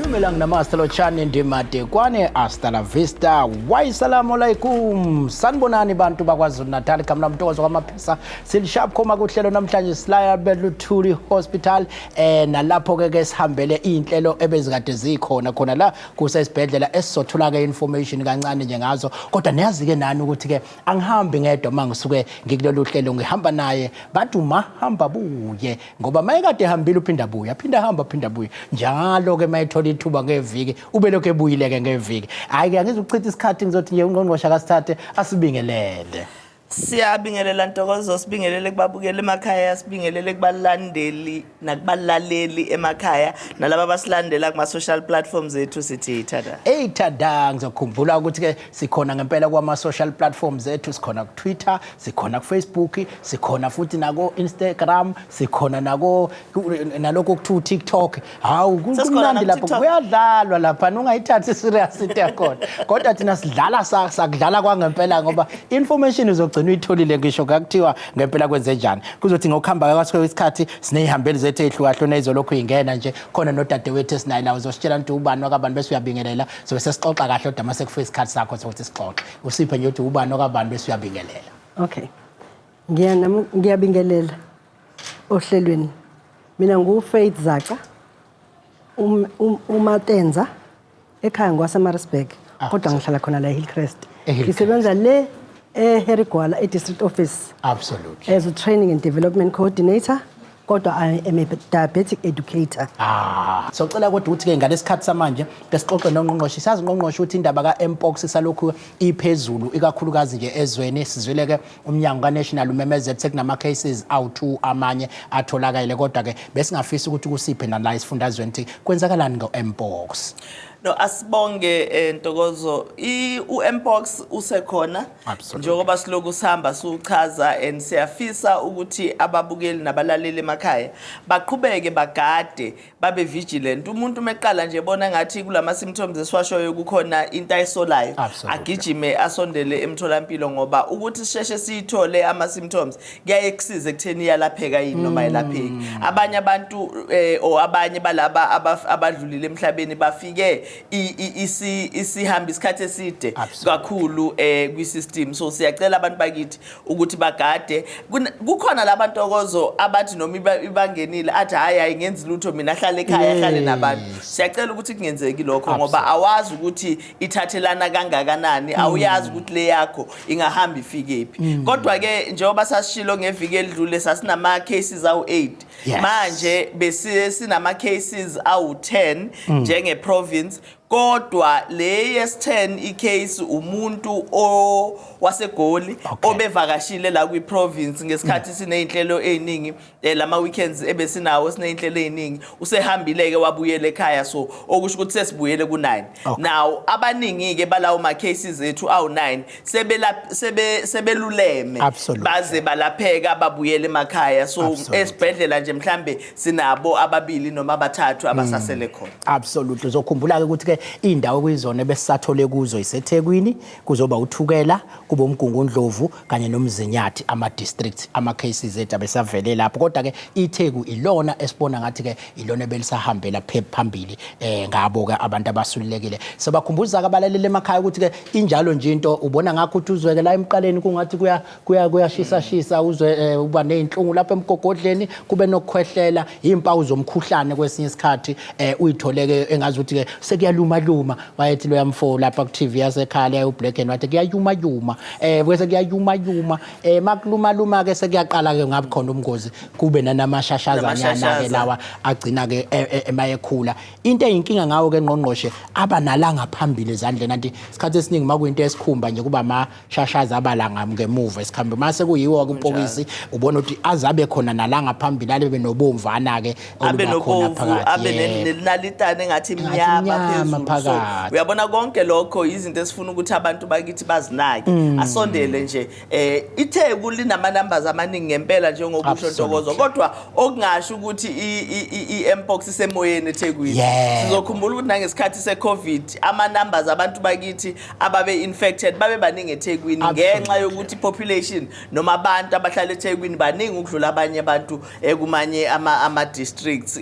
Melang namaste lo chani ndimade kwane hasta la vista. Wassalamu alaikum. Sanibonani bantu bakwaZulu Natal kamna mtokozo kwamaphisa. Silishap khoma kuhlelo namhlanje silaya beLuthuli Hospital nalapho ke sihambele inhlelo ebezikade zikhona khona la kusesibhedlela esizothola ke information kancane nje ngazo. Kodwa niyazi ke nani ukuthi ke angihambi ngedwa mangisuke ngikulolu hlelo ngihamba naye bantu mahamba buye ngoba mayekade ehambile uphinda buya phinda buya njalo ke mayithola ithuba ngeviki ube lokho ebuyileke ngeviki hayi ke angizuchitha isikhathi ngizothi nje ungqongqosha akasithathe asibingelele. Siyabingelela Ntokozo, sibingelele kubabukeli emakhaya, sibingelele kubalandeli nakubalaleli emakhaya nalabo abasilandela kuma social platforms ethu sithi ithada. Ithada ngizokhumbula ukuthi ke sikhona ngempela kwama social platforms ethu, sikhona ku Twitter, sikhona ku Facebook, sikhona futhi nako Instagram, sikhona nako naloko ku TikTok. Hawu kumnandi lapho kuyadlalwa lapha ungayithathi serious into yakhona. Kodwa thina sidlala sakudlala kwangempela ngoba information izogcina uyitholile ngisho ngakuthiwa ngempela kwenze njani. Kuzothi ngokuhamba kwaso isikhathi sinehambeli zethu ehlukahlona izolokhu ingena nje khona nodadewethu esinayi la uzositshela ukuthi ubani wakabani bese uyabingelela so sesixoxa kahle kodwa mase kufika isikhathi sakho sokuthi sixoxe. Usiphe nje ukuthi ubani wakabani bese uyabingelela. Okay. Ngiyabingelela ohlelweni. Mina nguFaith Zaca. Umatenza ekhaya ngwaseMaritzburg kodwa ngihlala khona la eHillcrest. Ngisebenza le eHerigwala district office. Absolutely. As a training and development coordinator kodwa I am a diabetic educator. So cela kodwa ukuthi ke ngalesikhathi samanje besixoxe nongqongqoshe sazi ngqongqoshe ukuthi indaba kaMpox salokhu iphezulu ikakhulukazi nje ezweni sizwele ke umnyango kaNational umemeze ukuthi kunama cases awu2 amanye atholakale kodwa ke besingafisa ukuthi kusiphe nala isifundazweni ukuthi kwenzakalani ngoMpox. No asibonge Ntokozo uMpox usekhona njengoba siloku sihamba suchaza and siyafisa ukuthi ababukeli nabalaleli emakhaya baqhubeke bagade babe vigilant. Umuntu meqala nje bona ngathi kulama symptoms esiwashoyo kukhona into ayisolayo agijime asondele emtholampilo ngoba ukuthi sisheshe siyithole ama symptoms kuyaye kusize kutheni yalapheka yini noma yelapheki. Abanye abantu o abanye balaba abadlulile emhlabeni bafike isihamba isikhathi eside kakhulu kwisystem. So siyacela abantu bakithi ukuthi bagade. Kukhona labantu Ntokozo abathi noma ibangenile athi hayi ngenzi lutho mina hlale ekhaya hlale nabantu. Siyacela ukuthi kungenzeki lokho ngoba awazi ukuthi ithathelana kangakanani, awuyazi ukuthi le yakho ingahamba ifikephi. Kodwa ke njengoba sasishilo ngeviki elidlule sasinama cases awu8 manje bese sinama cases awu10 njenge province. Kodwa le yes10 icase umuntu waseGoli obevakashile la kwi province ngesikhathi sineinhlelo eziningi lama weekends ebesinawo sineinhlelo eziningi usehambile ke wabuyela ekhaya so okusho ukuthi sesibuyele ku9. Now abaningi ke balawo ma cases ethu awu9 sebeluleme baze balapheka babuyele emakhaya so esibhedlela nje mhlambe sinabo ababili noma abathathu abasasele khona. Absolutely. Uzokhumbula ke ukuthi ke indawo kuyizona besathole kuzo iseThekwini kuzoba uThukela kuba uMgungundlovu kanye noMzinyathi ama districts ama cases ethu abesavele lapho kodwa ke iTheku ilona esibona ngathi ke ilona belisahambela phambili ngabo ke abantu abasululekile. Sebakhumbuza abalaleli emakhaya ukuthi ke injalo nje into ubona ngakho ukuthi uzweke la emqaleni kungathi kuyashisa uzwe uba nezinhlungu lapha emgogodleni kube nokukhwehlela impawu zomkhuhlane kwesinye isikhathi uyitholeke engazi ukuthi ke sekuyaluma wayethi lo yamfo lapha ku TV yasekhaya uBlack and White kuyayuma bese kuyayuma makuluma ke sekuyaqala ke ngabe khona umngozi kube nanamashashazanyana ke lawa agcina ke emayekhula. Into eyinkinga ngawo ke ngqongqoshe abanala ngaphambili ezandleni anti isikhathi esiningi makuyinto esikhumba nje kuba amashashaza abalanga ngemuva esikhambe mase kuyiwo kumpokisi ubona ukuthi azabe khona nala ngaphambili alebe nobomvana ke oluba khona phakathi abe nenalitane ngathi mnyama Ngaphakathi. uyabona konke lokho izinto esifuna ukuthi abantu bakithi bazinake asondele nje iTheku linama numbers amaningi ngempela njengokusho Ntokozo kodwa okungasho ukuthi iMpox isemoyeni eThekwini sizokhumbula ukuthi nangesikhathi seCovid ama numbers abantu bakithi ababe infected babe baningi eThekwini ngenxa yokuthi population noma abantu abahlala eThekwini baningi ukudlula abanye abantu kumanye ama districts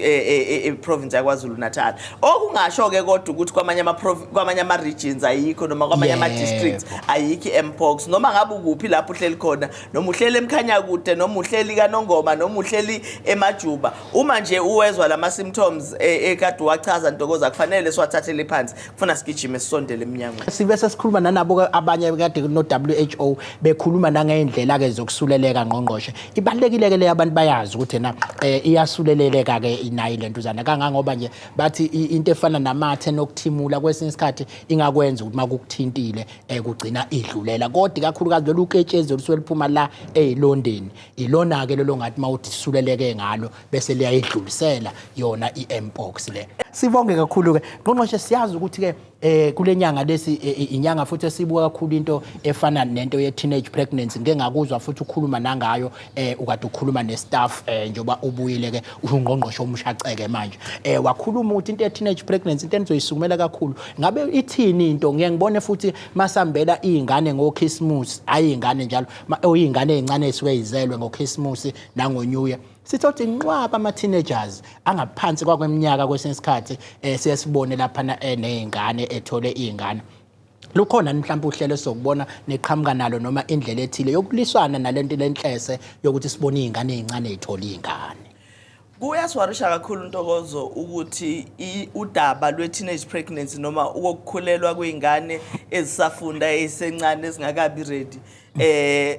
province yaKwaZulu Natal okungasho ke kodwa ukuthi kwamanye ama regions ayikho noma kwamanye ama districts ayikho iMpox noma ngabe ukuphi lapho uhleli khona noma uhleli eMkhanya kude noma uhleli kaNongoma noma uhleli eMajuba uma nje uwezwa lama symptoms ekade wachaza Ntokozo kufanele siwathathele phansi kufuna sigijime sisondele eminyango sibe sesikhuluma nanabo abanye kade no WHO bekhuluma nangendlela ke zokusuleleka ngqongqoshe ibalekile ke le abantu bayazi ukuthi na iyasuleleleka ke inayi lentuzana kangangoba nje bathi into efana namathe nokuthimula kwesinye isikhathi ingakwenza ukuthi makukuthintile kugcina idlulela kodwa kakhulukazi lolu ketshezi olusuke liphuma la ezilondeni ilona ke lelo ngathi mawuthi suleleke ngalo bese liyayidlulisela yona iMpox le sibonge kakhulu ke ngqongqoshe siyazi ukuthi ke kulenyanga lesi inyanga futhi esibuka kakhulu into efana nento ye teenage pregnancy ngeke ngakuzwa futhi ukukhuluma nangayo ukade ukukhuluma nestaff njoba ubuyile ke ungqongqoshe omshaceke manje wakhuluma ukuthi into ye teenage pregnancy into enizoyisukumela kakhulu ngabe ithini into ngeke ngibone futhi masambela izingane ngoChristmas ayingane njalo oyingane ezincane esuke izelwe ngoChristmas nango New Year sithothi inqwaba ama teenagers angaphansi kwakweminyaka kwesinye isikhathi siyasibone lapha nezingane ethole izingane lukhona mhlawumbe uhlelo sokubona neqhamuka nalo noma indlela ethile yokuliswana nalento lenhlese yokuthi sibone izingane ezincane ezithola izingane kuyaswarisha kakhulu Ntokozo ukuthi udaba lwe-teenage pregnancy noma ukukhulelwa kwezingane ezisafunda ezisencane ezingakabi ready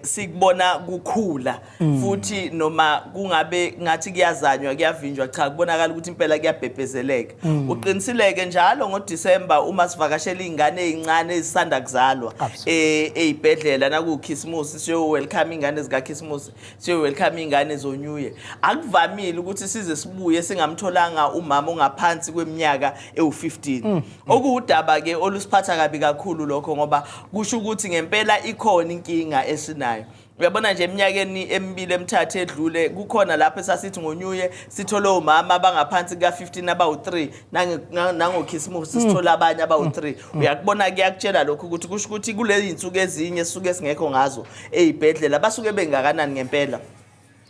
sikubona kukhula futhi noma kungabe ngathi kuyazanywa kuyavinjwa cha kubonakala ukuthi impela kuyabhebhezeleka uqinisileke njalo ngoDisemba uma sivakashela izingane ezincane ezisanda kuzalwa ezibhedlela nakuChristmas siyo welcome izingane zikaChristmas siyo welcome izingane zoNew Year akuvamile ukuthi size sibuye singamtholanga umama ongaphansi kweminyaka ewu15 okudaba ke olusiphatha kabi kakhulu lokho ngoba kusho ukuthi ngempela ikhona inkinga esinayo uyabona nje eminyakeni emibili emithathu edlule kukhona lapho esasithi ngoNew Year sithole umama abangaphansi ka15 abawu3 nangoChristmas sithola abanye abawu3 uyakubona kuyakutshela lokho ukuthi kusho ukuthi kulezi insuku ezinye sisuke singekho ngazo ezibhedlela basuke bengakanani ngempela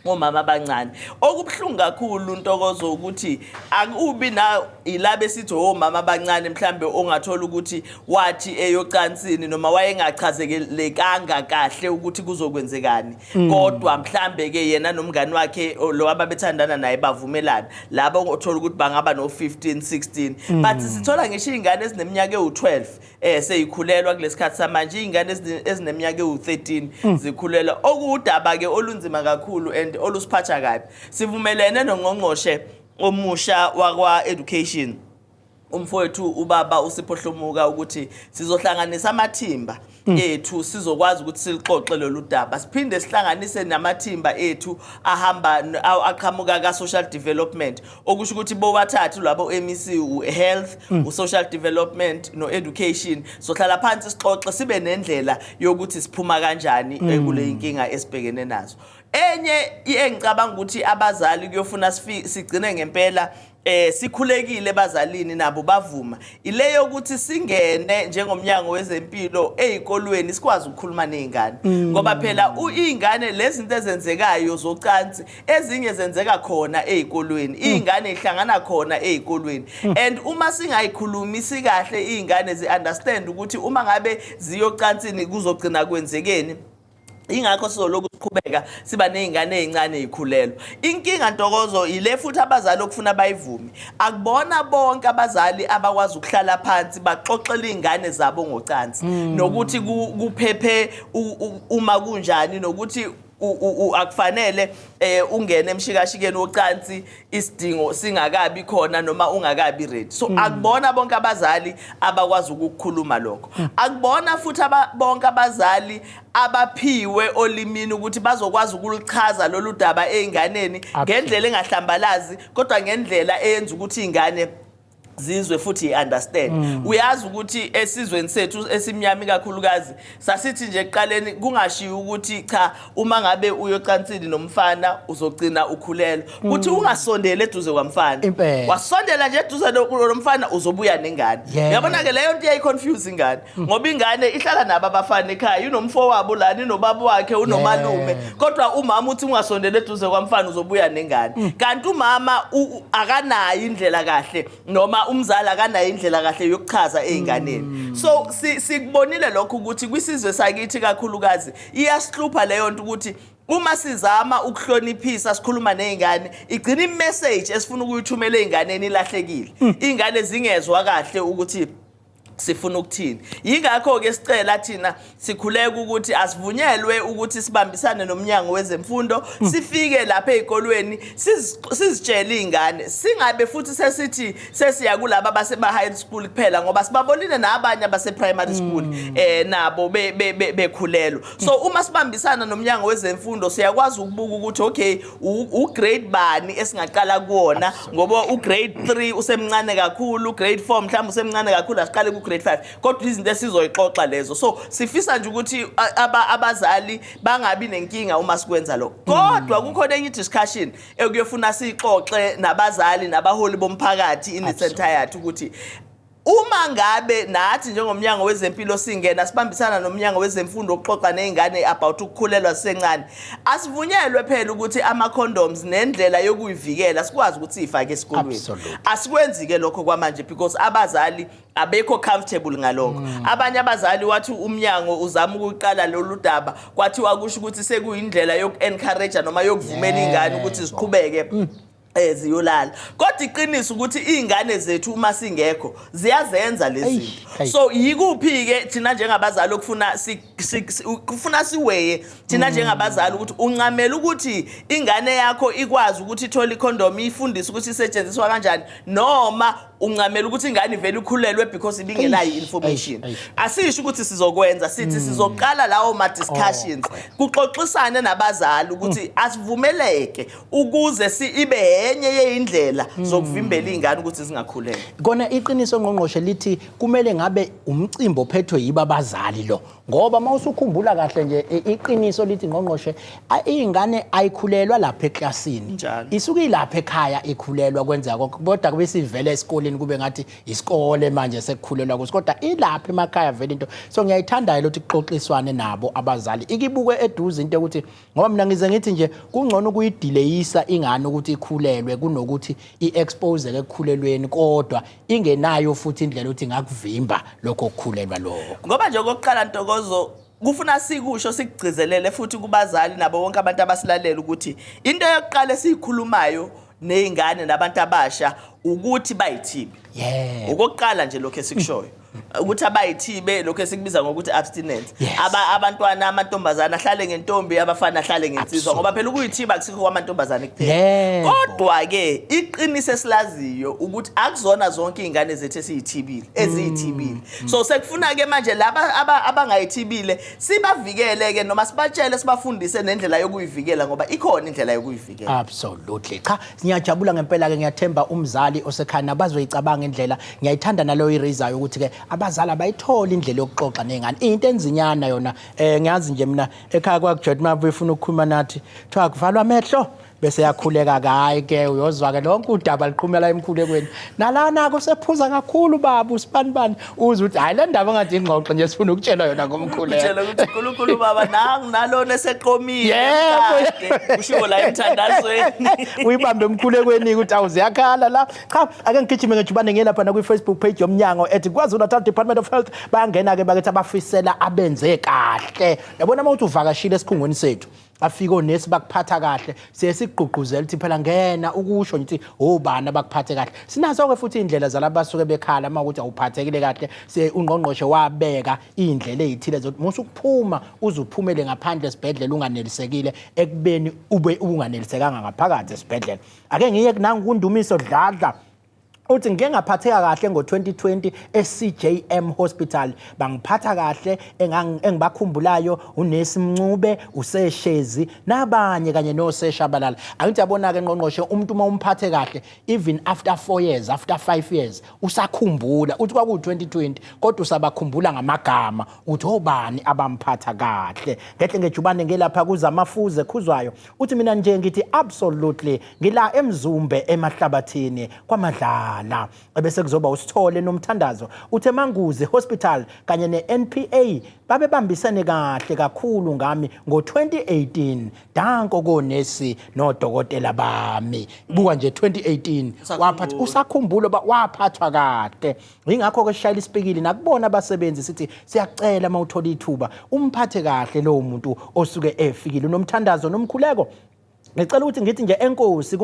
omama abancane okubhlungu kakhulu Ntokozo ukuthi akubi na ilabe sithi omama abancane mhlambe ongathola ukuthi wathi eyocansini noma wayengachazekelekanga kahle ukuthi kuzokwenzekani kodwa mhlambe ke yena nomngani wakhe lo ababethandana naye bavumelana labo othola ukuthi bangaba no15 16 but sithola ngisho izingane ezineminyaka ewu12 seyikhulelwa kulesikhathi samanje izingane ezineminyaka ewu13 zikhulelwa okudaba ke olunzima kakhulu olusiphatha kabi sivumelene nongqongqoshe omusha wakwa education umfowethu ubaba uSiphohlomuka ukuthi sizohlanganisa amathimba ethu sizokwazi ukuthi silixoxe lolu daba siphinde sihlanganise namathimba ethu ahamba aqhamuka ka social development okusho ukuthi bobathathu labo MEC uhealth usocial development no education sohlala phansi sixoxe sibe nendlela yokuthi siphuma kanjani kule inkinga esibhekene nazo enye engicabanga ukuthi abazali kuyofuna sigcine ngempela sikhulekile bazalini nabo bavuma ileyo ukuthi singene njengomnyango wezempilo ezikolweni sikwazi ukukhuluma nezingane ngoba phela izingane lezi zinto ezenzekayo zocansi ezinye zenzeka khona ezikolweni izingane ihlangana khona ezikolweni and uma singayikhulumisi kahle izingane zi-understand ukuthi uma ngabe ziyocansini kuzogcina kwenzekeni ingakho sizoloku siqhubeka siba nezingane ezincane ezikhulelwa inkinga Ntokozo ile futhi abazali okufuna bayivume akubona bonke abazali abakwazi ukuhlala phansi baxoxela izingane zabo ngocansi nokuthi kuphephe uma kunjani nokuthi akufanele ungene emshikashikeni wocansi isidingo singakabi khona noma ungakabi ready so akubona bonke abazali abakwazi ukukhuluma lokho akubona futhi bonke abazali abaphiwe olimini ukuthi bazokwazi ukulichaza lolu daba einganeni ngendlela engahlambalazi kodwa ngendlela eyenza ukuthi ingane zizwe futhi understand uyazi ukuthi esizweni sethu esimnyama kakhulukazi sasithi nje eqaleni kungashiyo ukuthi cha uma ngabe uyocansini nomfana uzogcina ukhulelwa ukuthi ungasondele eduze kwamfana wasondela nje eduze nomfana uzobuya nengane uyabona ke leyo nto iyayiconfuse ingane ngoba ingane ihlala nabo abafana ekhaya unomfowabo lana inobaba wakhe unomalume kodwa umama uthi ungasondele eduze kwamfana uzobuya nengane kanti umama akanayo indlela kahle noma umzali akanayo indlela kahle yokuchaza einganeni so sikubonile lokho ukuthi kwisizwe sakithi kakhulukazi iyasihlupha leyo nto ukuthi uma sizama ukuhloniphisa sikhuluma nezingane igcina imessage esifuna ukuyithumela einganeni ilahlekile ingane zingezwa kahle ukuthi sifuna ukuthini yingakho ke sicela thina sikhuleka ukuthi asivunyelwe ukuthi sibambisane nomnyango wezemfundo sifike lapha ezikolweni sizitshele izingane singabe futhi sesithi sesiya kulabo abaseba high school kuphela ngoba sibabonile nabanye abase primary school nabo bekhulelwa so uma sibambisana nomnyango wezemfundo siyakwazi ukubuka ukuthi okay ugrade bani esingaqala kuona ngoba ugrade 3 usemncane kakhulu grade 4 mhlawumbe usemncane kakhulu asiqale ku grade 5 kodwa izinto esizoyixoxa lezo so sifisa nje ukuthi abazali bangabi nenkinga uma sikwenza lokho kodwa kukhona enye discussion ekuyofuna sixoxe nabazali nabaholi bomphakathi in its entirety ukuthi uma ngabe nathi njengomnyango wezempilo singena sibambisana nomnyango wezemfundo ukuxoxa nezingane about ukukhulelwa sisencane asivunyelwe phela ukuthi ama condoms nendlela yokuyivikela sikwazi ukuthi sifake esikolweni asikwenzi ke lokho kwamanje because abazali abekho comfortable ngalokho abanye abazali wathi umnyango uzama ukuqala lolu daba kwathi wakusho ukuthi sekuyindlela yoku-encourage noma yokuvumela ingane ukuthi ziqhubeke ziyolala kodwa iqiniso ukuthi izingane zethu uma singekho ziyazenza lezi zinto so yikuphi ke thina njengabazali ukufuna siweye thina njengabazali ukuthi uncamela ukuthi ingane yakho ikwazi ukuthi ithola icondom ifundise ukuthi isetshenziswa kanjani noma uncamela ukuthi ingane ivele ikhulelwe because ibingenayo information asisho ukuthi sizokwenza sithi sizoqala lawo ma discussions kuxoxisane nabazali ukuthi asivumeleke ukuze ibe enye yeindlela zokuvimbela izingane ukuthi zingakhulelwa kona iqiniso ngqongqoshe lithi kumele ngabe umcimbi ophethwe yiba abazali lo ngoba mawusukhumbula kahle nje iqiniso lithi ngqongqoshe izingane ayikhulelwa lapha eklasini isuke ilapha ekhaya ikhulelwa kwenza kodwa kube sivele esikoleni kube ngathi isikole manje sekukhulelwa kuso kodwa ilapha emakhaya vele into so ngiyayithanda ukuthi kuxoxiswane nabo abazali ikibuke eduze into ukuthi ngoba mina ngize ngithi nje kungcono ukuyidelayisa ingane ukuthi ikhulelwe kunokuthi iexpose ekukhulelweni kodwa ingenayo futhi indlela ukuthi ngakuvimba lokho okukhulelwa lokho ngoba nje okokuqala Ntokozo kufuna sikusho sikugcizelele futhi kubazali nabo bonke abantu abasilalela ukuthi into yokuqala esikhulumayo nezingane nabantu abasha ukuthi bayithibe okokuqala nje lokho esikushoyo ukuthi abayithibe lokho esikubiza ngokuthi abstinence abantwana amantombazana ahlale ngentombi abafana ahlale ngensizwa ngoba phela ukuyithiba akusikho kwamantombazana kuphela kodwa ke iqiniso esilaziyo ukuthi akuzona zonke izingane zethu eziyithibile so sekufuna ke manje laba abangayithibile sibavikele ke noma sibatshele sibafundise nendlela yokuyivikela ngoba ikhona indlela yokuyivikela absolutely cha ngiyajabula ngempela ke ngiyathemba umzali osekhaya nabazoyicabanga indlela ngiyayithanda nalo iraise ukuthi ke abazali abayithola indlela yokuxoxa nezingane into enzinyana yona ngiyazi nje mina ekhaya kwakuJet mabefuna ukukhuluma nathi kuthiwa kuvalwa amehlo bese yakhuleka kayi ke uyozwa ke lonke udaba liqhumela emkhulekweni nalana kusephuza kakhulu baba usibanibani uze uthi hayi le ndaba ngathi ingxoxo nje sifuna ukutshela yona ngomkhuleko utshela ukuthi uNkulunkulu baba nalona eseqomile ushiwo la emthandazweni uyibambe emkhulekweni ukuthi awuziyakhala la cha ake ngigijime ngejubane ngelapha na kwi-Facebook page yomnyango ethi KwaZulu-Natal Department of Health bayangena ke bakethi abafisela abenze kahle yabona mawuthi uvakashile esikhungweni sethu afika onesi bakuphatha kahle siyesigqugquzela ukuthi phela ngena ukusho nje obani abakuphathe kahle sinazo ke futhi indlela zalabo basuke bekhala makuthi awuphathekile kahle ungqongqoshe wabeka indlela ezithile zokuthi musukuphuma uzuphumele ngaphandle esibhedlela unganelisekile ekubeni ube unganelisekanga ngaphakathi esibhedlela ake ngiye nangu kundumiso dladla uthi ngike ngaphatheka kahle ngo-2020 e-CJM Hospital bangiphatha kahle engibakhumbulayo unesi Mncube useshezi nabanye kanye noseshabalala angithi yabona-ke ngqongqoshe umuntu uma umphathe kahle even after 4 years after 5 years usakhumbula uthi kwakuyi-2020 kodwa usabakhumbula ngamagama uthi obani abamphatha kahle ngehle ngejubane ngelapha kuzamafuze khuzwayo uthi mina nje ngithi absolutely ngila eMzumbe emahlabathini kwaMadlala ebese kuzoba uSithole noMthandazo uthe Manguzi Hospital kanye ne-NPA babebambisene kahle kakhulu ngami ngo-2018 danko konesi nodokotela bami buka nje 2018 waphatha usakhumbula waphathwa kahle ingakho ke shayila isipikili nakubona abasebenzi sithi siyacela mawuthola ithuba umphathe kahle lo muntu osuke efikile uNomthandazo nomkhuleko ngicela ukuthi ngithi nje enkosi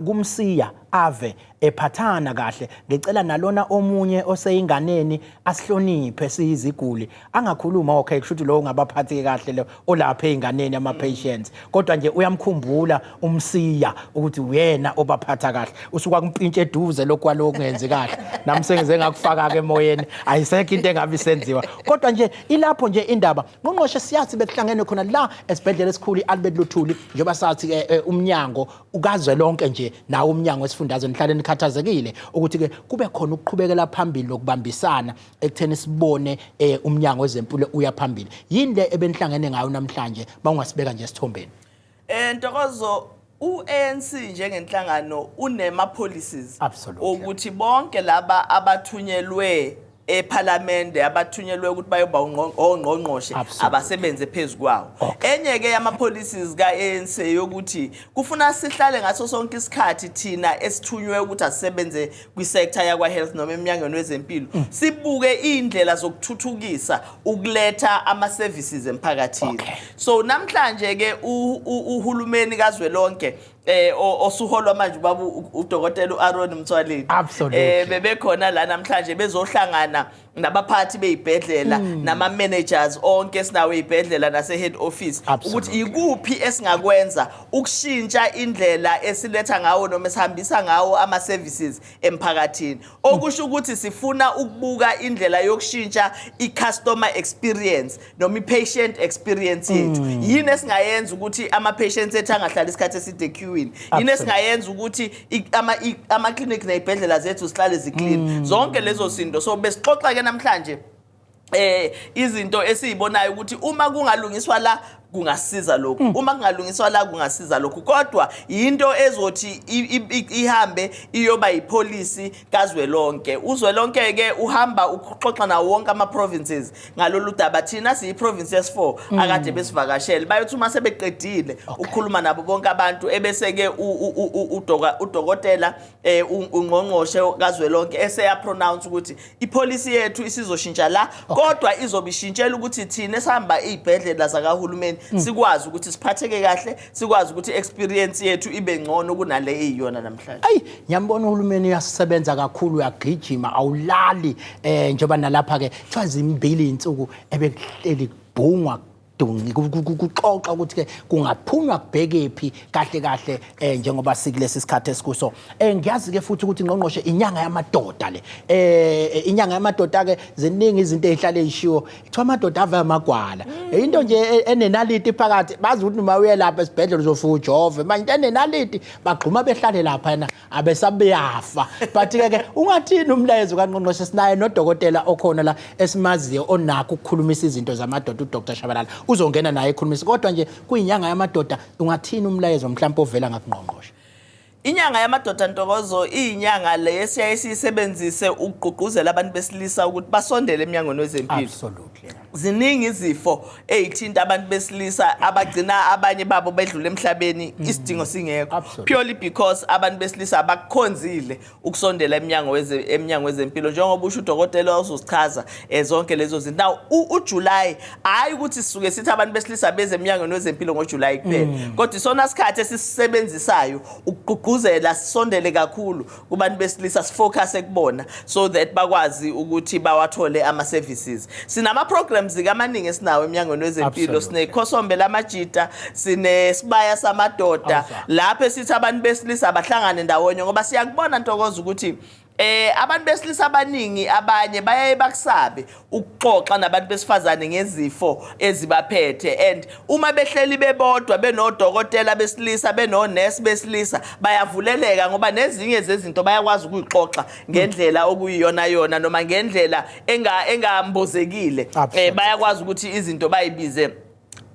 kumsiya ave ephathana kahle ngicela nalona omunye oseyinganeni asihloniphe siyiziguli angakhuluma okay kusho ukuthi lo ngabaphathi kahle lo olapha einganeni ama patients kodwa nje uyamkhumbula umsiya ukuthi uyena obaphatha kahle usuka kumpintshe eduze lokwaloko ngenzi kahle nami sengize ngakufaka ke emoyeni ayisekho into engabe senziwa kodwa nje ilapho nje indaba ngqongqoshe siyathi bekuhlangene khona la esibhedlela esikhulu iAlbert Luthuli njoba sathi umnyango ukazwe lonke nje nawo umnyango esifundazwe nihlale nikhathazekile ukuthi ke kube khona ukuqhubekela phambili lokubambisana ekutheni sibone umnyango wezempilo uya phambili yini le ebenihlangene ngayo namhlanje bangasibeka nje esithombeni Ntokozo uANC njengenhlangano unema policies Absolutely. ukuthi bonke laba abathunyelwe eParliament abathunyelwe ukuthi bayoba ongqongqoshe abasebenze phezukwawo enye ke yama policies kaANC yokuthi kufuna sihlale ngaso sonke isikhathi thina esithunywe ukuthi asisebenze kwisector yakwa health noma eminyangweni wezempilo sibuke indlela zokuthuthukisa ukuletha ama services emphakathini so namhlanje ke uhulumeni kazwelonke osuholwa manje babu udokotela uAaron Mthwaleni bebekhona la namhlanje bezohlangana nabaphathi beibhedlela nama managers onke sinawe ibhedlela nase head office ukuthi ikuphi esingakwenza ukushintsha indlela esiletha ngawo noma esihambisa ngawo ama services emphakathini okusho ukuthi sifuna ukubuka indlela yokushintsha icustomer experience noma ipatient experience yethu yini esingayenza ukuthi ama patients ethu angahlali isikhathi eside queuing yini esingayenza ukuthi ama clinic nezibhedlela zethu sihlale ziclean zonke lezo zinto so besixoxa ke namhlanje izinto esizibonayo ukuthi uma kungalungiswa la kungasiza lokho uma kungalungiswa la kungasiza lokho kodwa into ezothi ihambe iyoba ipolicy kazwelonke uzwelonke ke uhamba ukuxoxa nawo wonke ama provinces ngalolu daba thina siyi provinces 4 akade besivakashela bayothi uma sebeqedile ukukhuluma nabo bonke abantu ebese ke udokotela ungqongqoshe kazwelonke eseya pronounce ukuthi ipolicy yethu isizoshintsha la kodwa izobishintshela ukuthi thina esihamba izibhedlela zakahulumeni sikwazi ukuthi siphatheke kahle sikwazi ukuthi experience yethu ibe ngcono kunale eyiyona namhlanje ngiyambona uhulumeni uyasisebenza kakhulu uyagijima awulali njengoba nalapha ke kuthiwa zimbili insuku ebehleli bhungwa kuxoxa ukuthi ke kungaphunywa kubhekephi kahle njengoba sikulesi sikhathi esikuso ngiyazi ke futhi ukuthi ngqongqoshe inyanga yamadoda le inyanga yamadoda ke ziningi izinto ezihlale ezishiwo kuthiwa amadoda ava amagwala into nje enenaliti phakathi bazi ukuthi uma uye lapha esibhedlela uzofika ujove manje enenaliti bagxuma behlale lapha yena abesabeyafa but ke ungathini umlayezo kaNgqongqoshe sinaye nodokotela okhona la esimaziyo onakho ukukhulumisa izinto zamadoda uDr Shabalala uzongena naye ekhulumisa kodwa nje kuyinyanga yamadoda ungathini umlayezo mhlawumbe ovela ngakungqongqoshe inyanga yamadoda Ntokozo iyinyanga le esiyayisebenzise ukugqugquzela abantu besilisa ukuthi basondele eminyangweni wezempilo absolutely ziningi izifo ezithinta abantu besilisa abagcina abanye babo bedlule emhlabeni isidingo singekho purely because abantu besilisa abakukhonzile ukusondela eminyango wezempilo njengoba usho udokotela uzosichaza zonke lezo zinto now uJuly hayi ukuthi sisuke sithi abantu besilisa beze eminyangweni wezempilo ngoJuly kuphela kodwa isona isikhathi esisisebenzisayo ukugqugquzela sisondele kakhulu kubantu besilisa sifocus ekubona so that bakwazi ukuthi bawathole ama services sinama programs programs zikamaningi esinawo eMnyangweni weZempilo, sinekhosombe lamajita, sinesibaya samadoda, lapho esithi abantu besilisa abahlangane ndawonye ngoba siyakubona Ntokozo ukuthi abantu besilisa abaningi abanye bayaye bakusabe ukuxoxa nabantu besifazane ngezifo ezibaphethe, and uma behleli bebodwa benodokotela besilisa benonesi besilisa bayavuleleka ngoba nezinye zezinto bayakwazi ukuyixoxa ngendlela okuyiyona yona noma ngendlela engambozekile, bayakwazi ukuthi izinto bayibize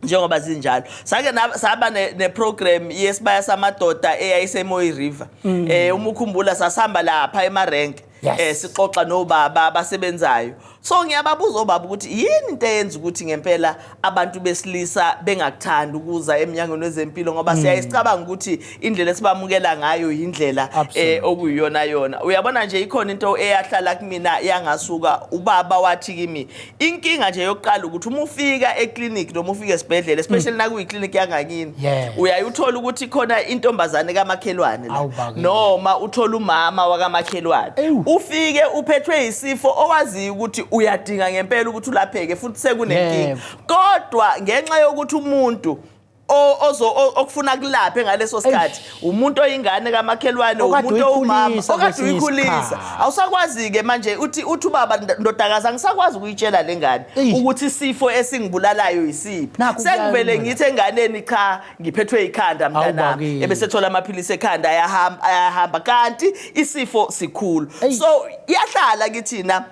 njengoba zinjalo. Sake saba neprogram yesibaya samadoda eyayiseMoyi River. Uma ukhumbula sasihamba lapha emarenke sixoxa nobaba abasebenzayo. So ngiyababuza obaba ukuthi yini into eyenza ukuthi ngempela abantu besilisa bengakuthanda ukuza eMnyangweni weZempilo ngoba siyayicabanga ukuthi indlela esibamukela ngayo indlela okuyiyona yona. Uyabona nje ikhona into eyahlala kumina yangasuka ubaba wathi kimi inkinga nje yokuqala ukuthi uma ufika eclinic noma ufika esibhedlela especially nakuyiclinic yangakini uyayuthola ukuthi khona intombazane kamakhelwane la noma uthola umama wakamakhelwane ufike uphethwe isifo owazi ukuthi uyadinga ngempela ukuthi ulapheke futhi sekunenkinga kodwa ngenxa yokuthi umuntu okufuna kulaphe ngaleso sikhathi umuntu oyingane kamakhelwane umuntu owumama okade uyikhulisa awusakwazi ke manje uthi ubaba ndodakazi angisakwazi ukuyitshela lengane ukuthi isifo esingibulalayo isiphi sekuvele ngithi enganeni cha ngiphethwe ikhanda mntanami ebesethola amaphilisi ekhanda ayahamba kanti isifo sikhulu so iyahlala kithina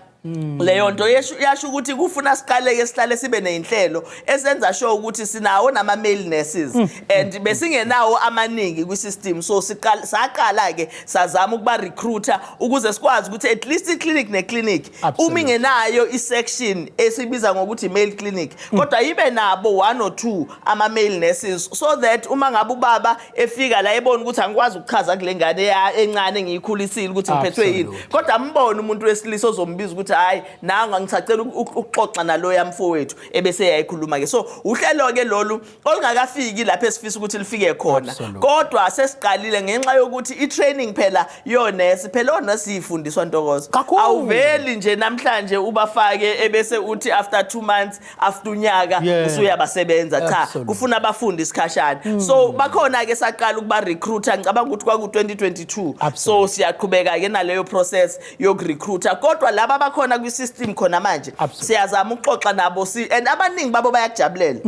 leyo nto yasho ukuthi kufuna siqaleke sihlale sibe nezinhlelo esenza sure ukuthi sinawo nama male nurses and besingenawo amaningi kwisystem so saqala ke sazama ukuba recruiter ukuze sikwazi ukuthi at least iclinic neclinic uma ingenayo isection esibiza ngokuthi male clinic kodwa ibe nabo 1 or 2 ama male nurses so that uma ngabe ubaba efika la ebona ukuthi angikwazi ukuchaza kule ngane encane ngiyikhulisile ukuthi ngiphethwe yini kodwa ambone umuntu wesilisa ozombiza ukuthi hayi nanga ngisacela ukuxoxa nalo yamfowethu ebese yayikhuluma ke so uhlelo ke lolu olungakafiki lapha esifisa ukuthi lifike khona kodwa sesiqalile ngenxa yokuthi itraining phela yonesi phela onesi ifundiswa Ntokozo awuveli nje namhlanje ubafake ebese uthi after 2 months after unyaka usuyabasebenza cha kufuna abafundi isikhashana so bakhona ke saqala ukuba recruiter ngicabanga ukuthi kwaku 2022 so siyaqhubeka ke naleyo process yokurecruiter kodwa laba bakhona kwisystem khona manje siyazama ukuxoxa nabo and abaningi babo bayakujabulela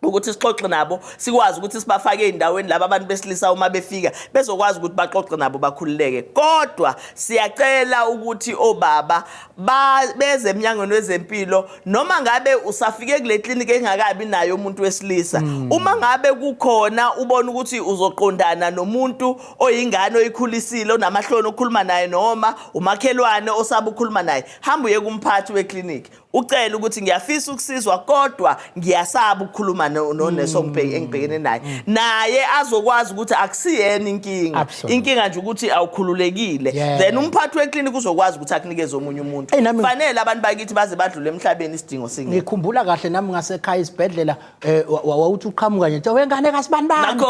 ukuthi sixoxe nabo sikwazi ukuthi sibafake endaweni laba abantu besilisa uma befika bezokwazi ukuthi baxoxe nabo bakhululeke kodwa siyacela ukuthi obaba beze eMnyangweni weZempilo noma ngabe usafike kule clinic engakabi nayo umuntu wesilisa uma ngabe kukhona ubona ukuthi uzoqondana nomuntu oyingane oyikhulisile onamahloni okhuluma naye noma umakhelwane osaba ukukhuluma naye hamba uye kumphathi weclinic ucela ukuthi ngiyafisa ukusizwa kodwa ngiyasaba ukukhuluma nonesi engibhekene naye azokwazi ukuthi akusiyena inkinga nje ukuthi awukhululekile then umphathi weclinic uzokwazi ukuthi akunikeze omunye umuntu fanele abantu bakithi baze badlule emhlabeni isidingo singekho ngikhumbula kahle nami ngasekhaya isibhedlela wawuthi uqhamuka nje wengane kaSibanibani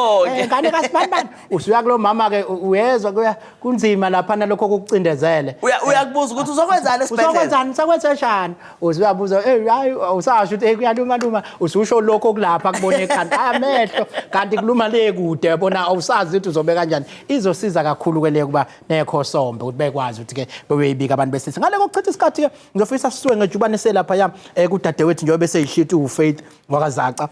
ngane kaSibanibani usuya kulo mama ke uyezwa kunzima lapha nalokho kokucindezele uyakubuza ukuthi uzokwenzani esibhedlela uzokwenzani sakwenzeshana uyabuza hayi usasho ukuthi kuyaluma ususho lokho kulapha kubona ekhanda amehlo kanti kuluma le kude yabona awusazi ukuthi uzobe kanjani izosiza kakhulu ke le kuba nekhosombe ukuthi bekwazi ukuthi ke beweyibika abantu besilisa ngale kokuchitha isikhathi ke ngizofisa sisuke ngejubanise lapha yami kudadewethu njengoba bese yishithi uFaith wakaZaca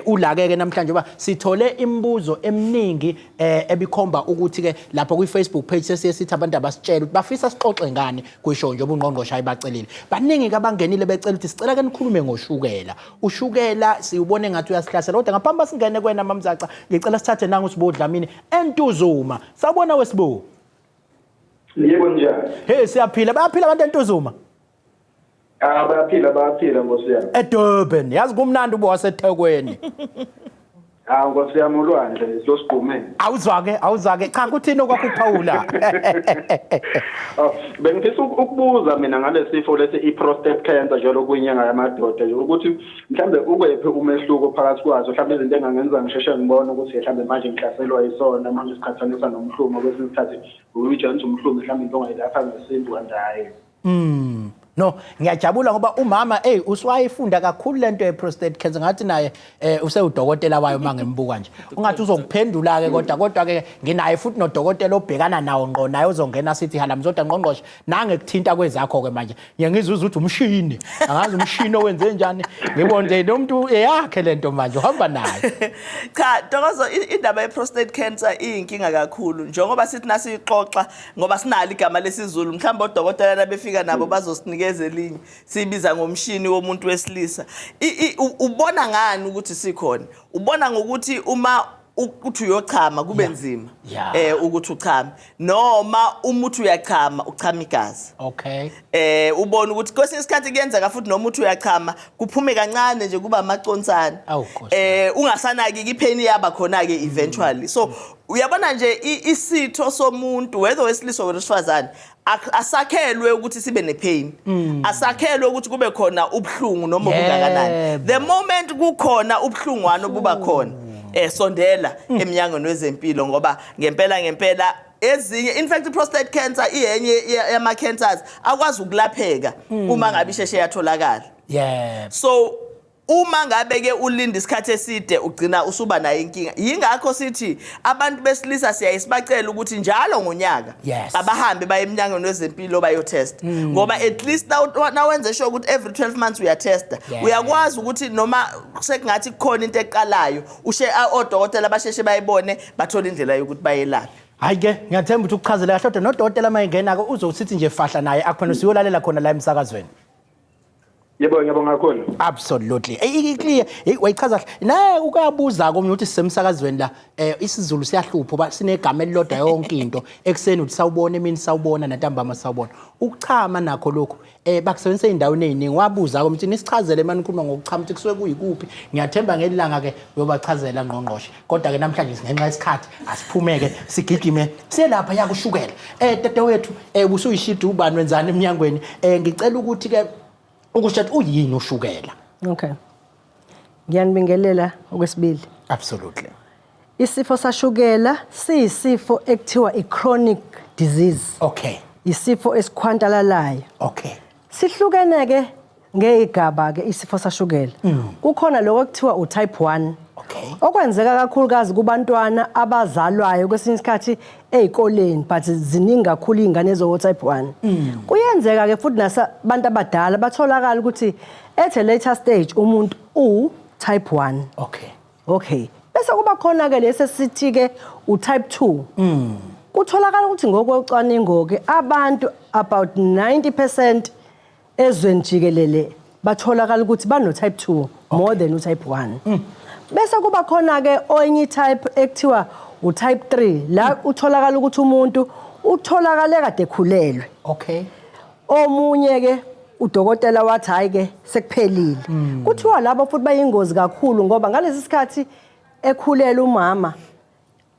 ulake ke namhlanje ba sithole imibuzo eminingi ebikhomba ukuthi ke lapha kwi-Facebook page sesithi abantu abasitshela ukuthi bafisa sixoxe ngani kwisho nje ubungqongqoshe ayibacelile baningi ke abangenile becela ukuthi sicela ke nikhulume ngoshukela ushukela siubone ngathi uyasihlasela kodwa ngaphambi singene kwena mamzaca ngicela sithathe nangu uSibo Dlamini eNtuzuma sabona weSibo yebo njani hey siyaphila bayaphila abantu eNtuzuma bayaphila ngosiyami eDurban yazi kumnandi ubo waseThekwini ngosiyami ulwandle siyosigqumeni awuzake cha kuthini okwakuphawula bengifisa ukubuza mina ngalesifo lesi i-prostate cancer njalo kwinyanga yamadoda ukuthi mhlambe ukwephe umehluko phakathi kwazo mhlambe izinto engangenza ngisheshe ngibone ukuthi mhlambe manje ngihlaselwa yisona manje siqhathanisa nomhlumo bese isikhathi uyijenza umhlumo mhlambe into ongayilapha ngesintu kandayi No, ngiyajabula ngoba umama uswayifunda kakhulu lento ye-prostate cancer ngathi naye usewudokotela wayo mangembuka nje. Ungathi uzokuphendula ke kodwa ke nginaye futhi nodokotela obhekana nawo ngqo naye uzongena sithi hala mzoda ngqongqoshe nange kuthinta kwezakho ke manje. Ngiyangizwa ukuthi umshini. Angazi umshini owenze njani. Ngibona nje nomuntu eyakhe lento manje uhamba naye. Cha, Ntokozo indaba ye-prostate cancer iyinkinga kakhulu njengoba sithi nasixoxa ngoba sinalo igama lesizulu mhlawumbe odokotela labefika nabo bazosinikeza elinye sibiza ngomshini womuntu wesilisa. Ubona ngani ukuthi sikhona? Ubona ngokuthi uma uthi uyochama kube nzima ukuthi uchame noma umuthi uyachama uchama igazi. Okay. Ubona ukuthi kwesinye isikhathi kuyenzeka futhi noma uthi uyachama kuphume kancane nje kuba amaconsana. Ungasanaki ipain yaba khona ke eventually. So uyabona nje isitho somuntu whether wesilisa or wesifazane asakhelwe ukuthi sibe nepain. Asakhelwe ukuthi kube khona ubhlungu noma okungakanani. The moment kukhona ubhlungwana obuba khona sondela eminyangweni wezempilo ngoba ngempela ezinye in fact prostate cancer iyenye yama cancers akwazi ukulapheka uma ngabe isheshe yatholakala. So uma ngabe ke ulinda isikhathi eside ugcina usuba nayo inkinga. Yingakho sithi abantu besilisa siyayisibacela ukuthi njalo ngonyaka abahambe baye eminyangweni wezempilo bayo test ngoba at least now wenze sure ukuthi every 12 months uya testa uyakwazi ukuthi noma sekungathi kukhona into eqalayo ushe odokotela basheshe bayibone bathola indlela yokuthi bayelaphe. Hayi ke ngiyathemba ukuthi ukuchazela kahle kodwa nodokotela mayengena ke uzosithi nje fahla naye akuphela siyolalela khona la emsakazweni. Yebo ngiyabonga kakhulu. Absolutely. Clear. Wayichaza naye ukabuza komnye uthi sisemsakazweni la isiZulu siyahlupha ba sinegama elilodwa yonke into ekseni uthi sawubona emini sawubona nantambama sawubona. Ukuchama nakho lokho bakusebenzisa indaweni eziningi wabuza komnye nisichazele manje ukukhuluma ngokuchama ukuthi kusuke kuyikuphi. Ngiyathemba ngelilanga ke uyobachazela ngqongqoshe. Kodwa ke namhlanje singenxa isikhathi asiphumeke sigijime selapha yakushukela. Tete wethu busuyishida ubani wenzani eminyangweni ngicela ukuthi ke ukushathi uyini ushukela. Okay. Ngiyanibingelela okwesibili. Absolutely. Isifo sashukela siyisifo ekuthiwa i-chronic disease. Okay. Isifo esikhwantalalayo. Okay. Sihlukene ke ngegaba ke isifo sashukela. Kukhona lokho ekuthiwa utype 1. Okay. Okwenzeka kakhulukazi kubantwana abazalwayo kwesinye isikhathi ezikoleni but ziningi kakhulu izingane zo type 1. Kuyenzeka ke futhi nasabantu abadala batholakala ukuthi at a later stage umuntu type 1. Okay. Bese kuba khona ke lese sithi ke type 2. Kutholakala ukuthi ngokwecwaningo ke abantu about 90% ezweni jikelele batholakala ukuthi bano type 2 more than type 1. Bese kuba khona ke onye type ekuthiwa type 3 la utholakala ukuthi umuntu utholakale kade ekhulelwe. Okay. Omunye ke udokotela wathi hayi ke sekuphelile. Kuthiwa labo futhi bayingozi kakhulu ngoba ngalesi sikhathi ekhulelwe umama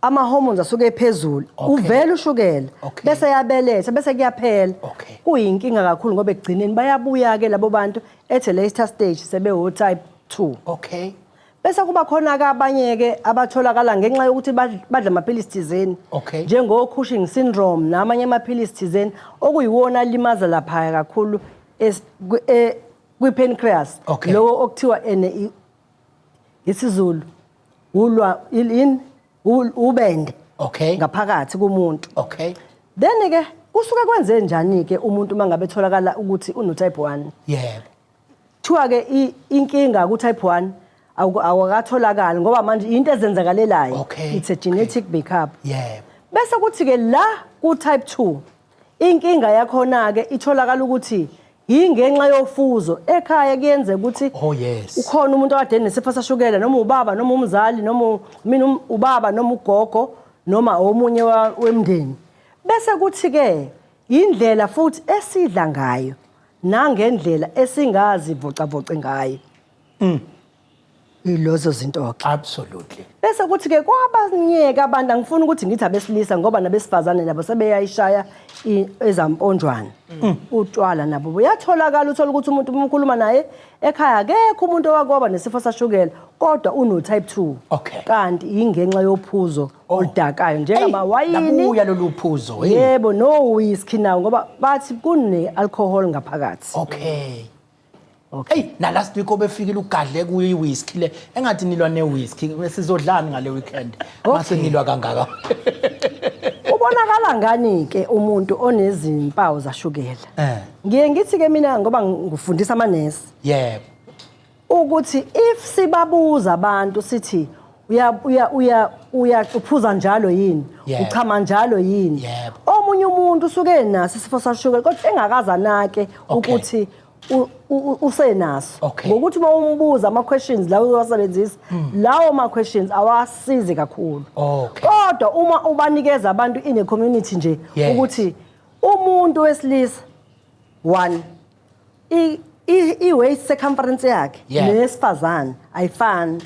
ama hormones asuke ephezulu uvela ushukela bese yabeletha bese kuyaphela. Kuyinkinga kakhulu ngoba egcineni bayabuya ke labo bantu at a later stage sebe type 2. Okay. Bese kuba khona ke abanye ke abatholakala ngenxa yokuthi badla amaphilisi thizeni njengo Cushing syndrome namanye amaphilisi thizeni okuyiwona limaza lapha kakhulu kwi pancreas lokho okuthiwa isizulu ulwa ubende ngaphakathi kumuntu. Then ke kusuke kwenze njani ke umuntu mangabe etholakala ukuthi uno type 1? Thiwa ke inkinga ku type 1 awakatholakala ngoba manje into ezenzakalelayo it's a genetic makeup. Bese kuthi ke la ku type 2 inkinga yakhona ke itholakala ukuthi ingenxa yofuzo ekhaya kuyenze ukuthi ukhona umuntu okade nesifo sashukela noma ubaba noma umzali noma mina ubaba noma ugogo noma omunye wemndeni. Bese kuthi ke indlela futhi esidla ngayo nangendlela esingazi voca ngayo. ilozo zinto ke. Absolutely. Bese kuthi ke kwabanyeka abantu angifuni ukuthi ngithi abesilisa ngoba nabesifazane nabo sebeyayishaya ezamponjwana. Utshwala nabo buyatholakala uthola ukuthi umuntu umkhuluma naye ekhaya akekho umuntu owakoba nesifo sashukela kodwa uno type 2. Kanti ingenxa yophuzo oludakayo njengamawayini. Labuya lolu phuzo. Yebo no whisky nawo ngoba bathi kune alcohol ngaphakathi. Hey, na last week obefikile ugadle kuyi whisky le engathi nilwa ne whisky sizodlani ngale weekend mase nilwa kangaka. Ubonakala ngani ke umuntu onezimpawu zashukela? Ngiye ngithi ke mina ngoba ngifundisa amanesi. Yebo. Ukuthi if sibabuza abantu sithi uphuza njalo yini? Uchama njalo yini? Omunye umuntu usuke naso isifo sashukela kodwa engakaza nake ukuthi usenaso ngokuthi uma umbuza ama questions lawo uwasebenzisa lawo ma questions awasizi kakhulu kodwa uma ubanikeza abantu in a community nje ukuthi umuntu wesilisa 1 i-waist circumference yakhe nesifazane ayifani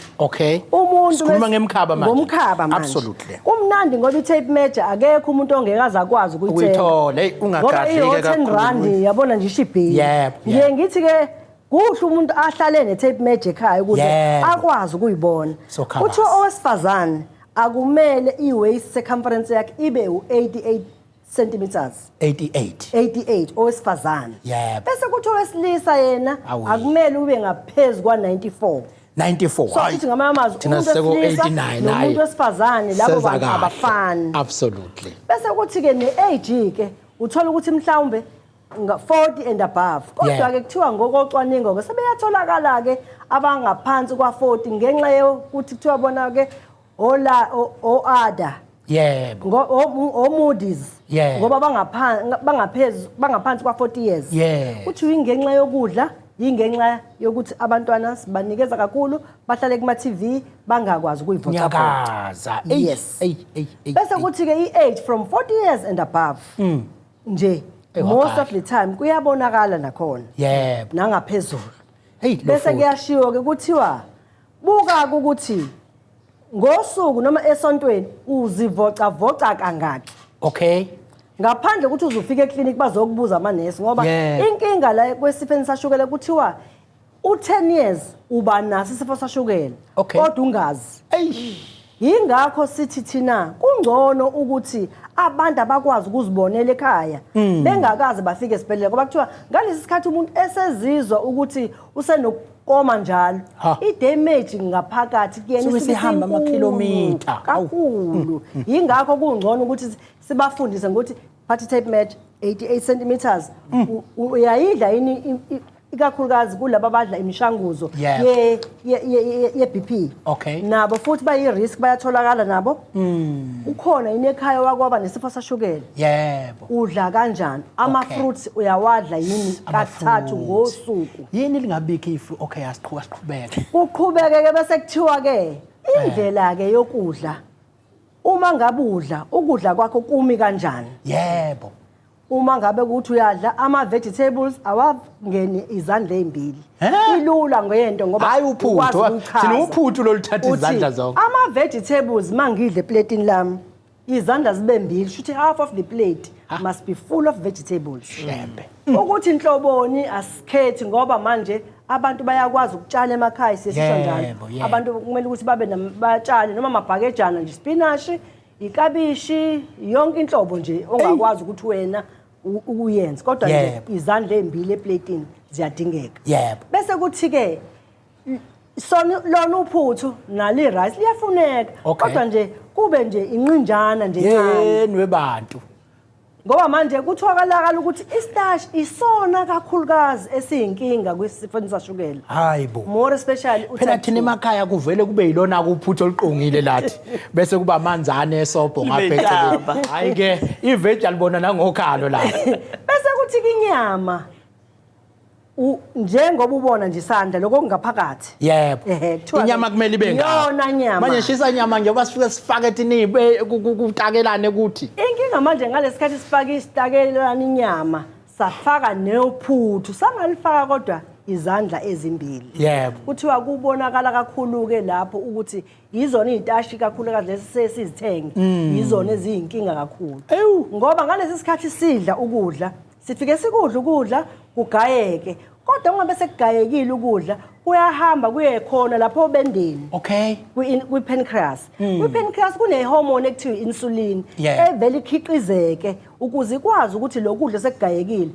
umuntu sikhuluma ngemkhaba manje ngomkhaba manje absolutely kumnandi ngoba i-tape measure akekho umuntu ongekaza akwazi ukuyithola hey ungagadlike kakhulu yabona nje ishibhili ngiye ngithi ke kuhle umuntu ahlale ne-tape measure ekhaya ukuze akwazi ukuyibona kuthiwa owesifazane akumele i-waist circumference yakhe ibe u-88 centimeters 88 owesifazane bese kuthi owesilisa yena akumele ube ngaphezulu kwa 94 so ithi ngamanye amazwi umuntu wesilisa nomuntu wesifazane labo bantu abafani absolutely bese kuthi ke ne-age ke uthola ukuthi mhlawumbe 40 and above kodwa ke kuthiwa ngokocwaningo ke sebeyatholakala ke abangaphansi kwa 40 ngenxa yokuthi kuthiwa bona ke oada Moody's ngoba bangaphansi kwa 40 years uthi ingenxa yokudla ingenxa yokuthi abantwana sibanikeza kakhulu bahlale kuma TV bangakwazi ukuyivocavoca yes bese kuthi ke i-age from 40 years and above nje most of the time kuyabonakala nakhona nangaphezulu bese kuyashiwo ke kuthiwa buka ukuthi ngosuku noma esontweni uzivocavoca kangaki ngaphandle ukuthi uzufika eclinic bazokubuza amanesi ngoba inkinga la kwesifeni sashukela kuthiwa u10 years uba naso isifo sashukela kodwa ungazi yingakho sithi thina kungcono ukuthi abantu abakwazi ukuzibonela ekhaya bengakaze bafike esibhedlela ngoba kuthiwa ngalesi sikhathi umuntu esezizwa ukuthi usenokoma njalo i-damage ngaphakathi kuyena isihamba ama-kilometer kakhulu yingakho kungcono ukuthi sibafundise ukuthi party tape measure 88 centimeters uyayidla yini ikakhulukazi kulabo abadla imishanguzo ye-BP nabo futhi bayi-risk bayatholakala nabo ukhona yini ekhaya wakwaba nesifo sashukela udla kanjani ama-fruits uyawadla yini kathathu ngosuku yini lingabikho ifu asiqhubeke kuqhubeke-ke bese kuthiwa-ke indlela-ke yokudla uma ngabe ukudla kwakho kumi kanjani uma ngabe ukuthi uyadla ama-vegetables awangeni izandla ezimbili ilula ngento ngoba hayi uphuthu thina uphuthu loluthatha izandla zonke ama-vegetables mangidle eplatini lami izandla zibe mbili shuthi half of the plate must be full of vegetables ukuthi inhloboni asikhethi ngoba manje abantu bayakwazi ukutshala emakhaya sisho njalo abantu kumele ukuthi batshale noma amabhakejana nje spinach ikabishi yonke inhlobo nje ongakwazi ukuthi wena ukuyenza kodwa nje izandla ezimbili eplatini ziyadingeka bese kuthi ke lona uphuthu nali rice liyafuneka kodwa nje kube nje inqinjana nje encane webantu ngoba manje kutholakala ukuthi i-starch isona kakhulukazi esiyinkinga kwisifo sashukela hayibo more especially phela thina emakhaya kuvele kube yilona kuphuthu oluqongile lathi bese kuba amanzane esobho ngapheceleni hayi ke iveji alibona nangokhalo la bese kuthi inyama njengoba ubona nje isandla lokho kungaphakathi inyama kumele ibe yona nyama manje shisa inyama njengoba sifike sifake etinibe kutakelane kuthi inkinga manje ngalesikhathi sifake isitakelane inyama safaka nephuthu sangalifaka kodwa izandla ezimbili. Yebo. Kuthiwa kubonakala kakhulu ke lapho ukuthi yizona izitashi kakhulukazi lesizithenge yizona eziyinkinga kakhulu. Ngoba ngalesi sikhathi sidla ukudla sifike sikudla ukudla kugayeke kodwa ungabe sekugayekile ukudla kuyahamba kuye khona lapho bendeni. Okay. Kwi pancreas. Kwi pancreas kune hormone ekuthiwa insulin evela ikhiqizeke ukuze ikwazi ukuthi lokudla sekugayekile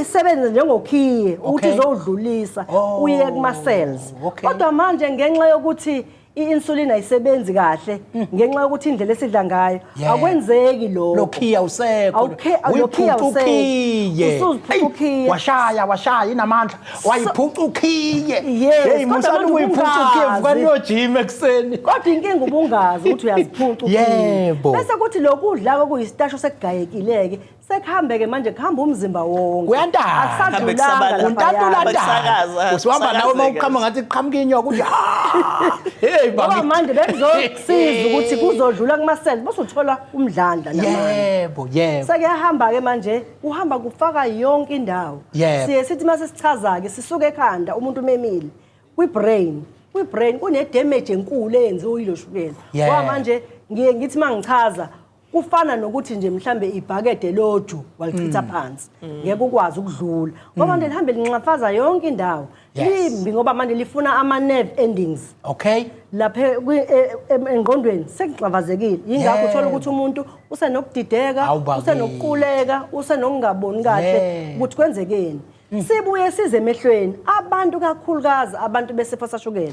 isebenze njengokhiye ukuthi izodlulisa uye kuma cells. Kodwa manje ngenxa yokuthi i-insulin ayisebenzi kahle ngenxa yokuthi indlela esidla ngayo akwenzeki lokho. Lokhiya usekho. Lokhiya usekho. Washaya inamandla. Wayiphuca ukhiye. Hey musana uyiphuca ukhiye vuka niyojima ekseni. Kodwa inkinga ubungazi ukuthi uyaziphuca ukhiye. Yebo. Bese kuthi lokudla kokuyistasho sekugayekileke sekuhambeke manje kuhamba umzimba wonke. Kuyantanga. Akusadlulanga Untantula. Usihamba nawe mawuqhama ngathi qhamuka inyoka uthi hey baba manje bekuzokusiza ukuthi kuzodlula kuma cells bese uthola umdlandla namanje. Yebo. Sekuyahamba ke manje uhamba kufaka yonke indawo. Siye sithi mase sichaza ke sisuke ekhanda umuntu memile kwi brain kune damage enkulu eyenziwe yilo shukela. Ngoba manje ngiye ngithi mangichaza kufana nokuthi nje mhlambe ibhakede loju walichitha phansi ngeke ukwazi ukudlula ngoba manje lihambe linxafaza yonke indawo limbi ngoba manje lifuna ama nerve endings lapha engqondweni sekugxavazekile yingakho uthola ukuthi umuntu usenokudideka usenokuquleka usenokungaboni kahle ukuthi kwenzekeni. Sibuye size emehlweni abantu kakhulukazi abantu besifo sashukela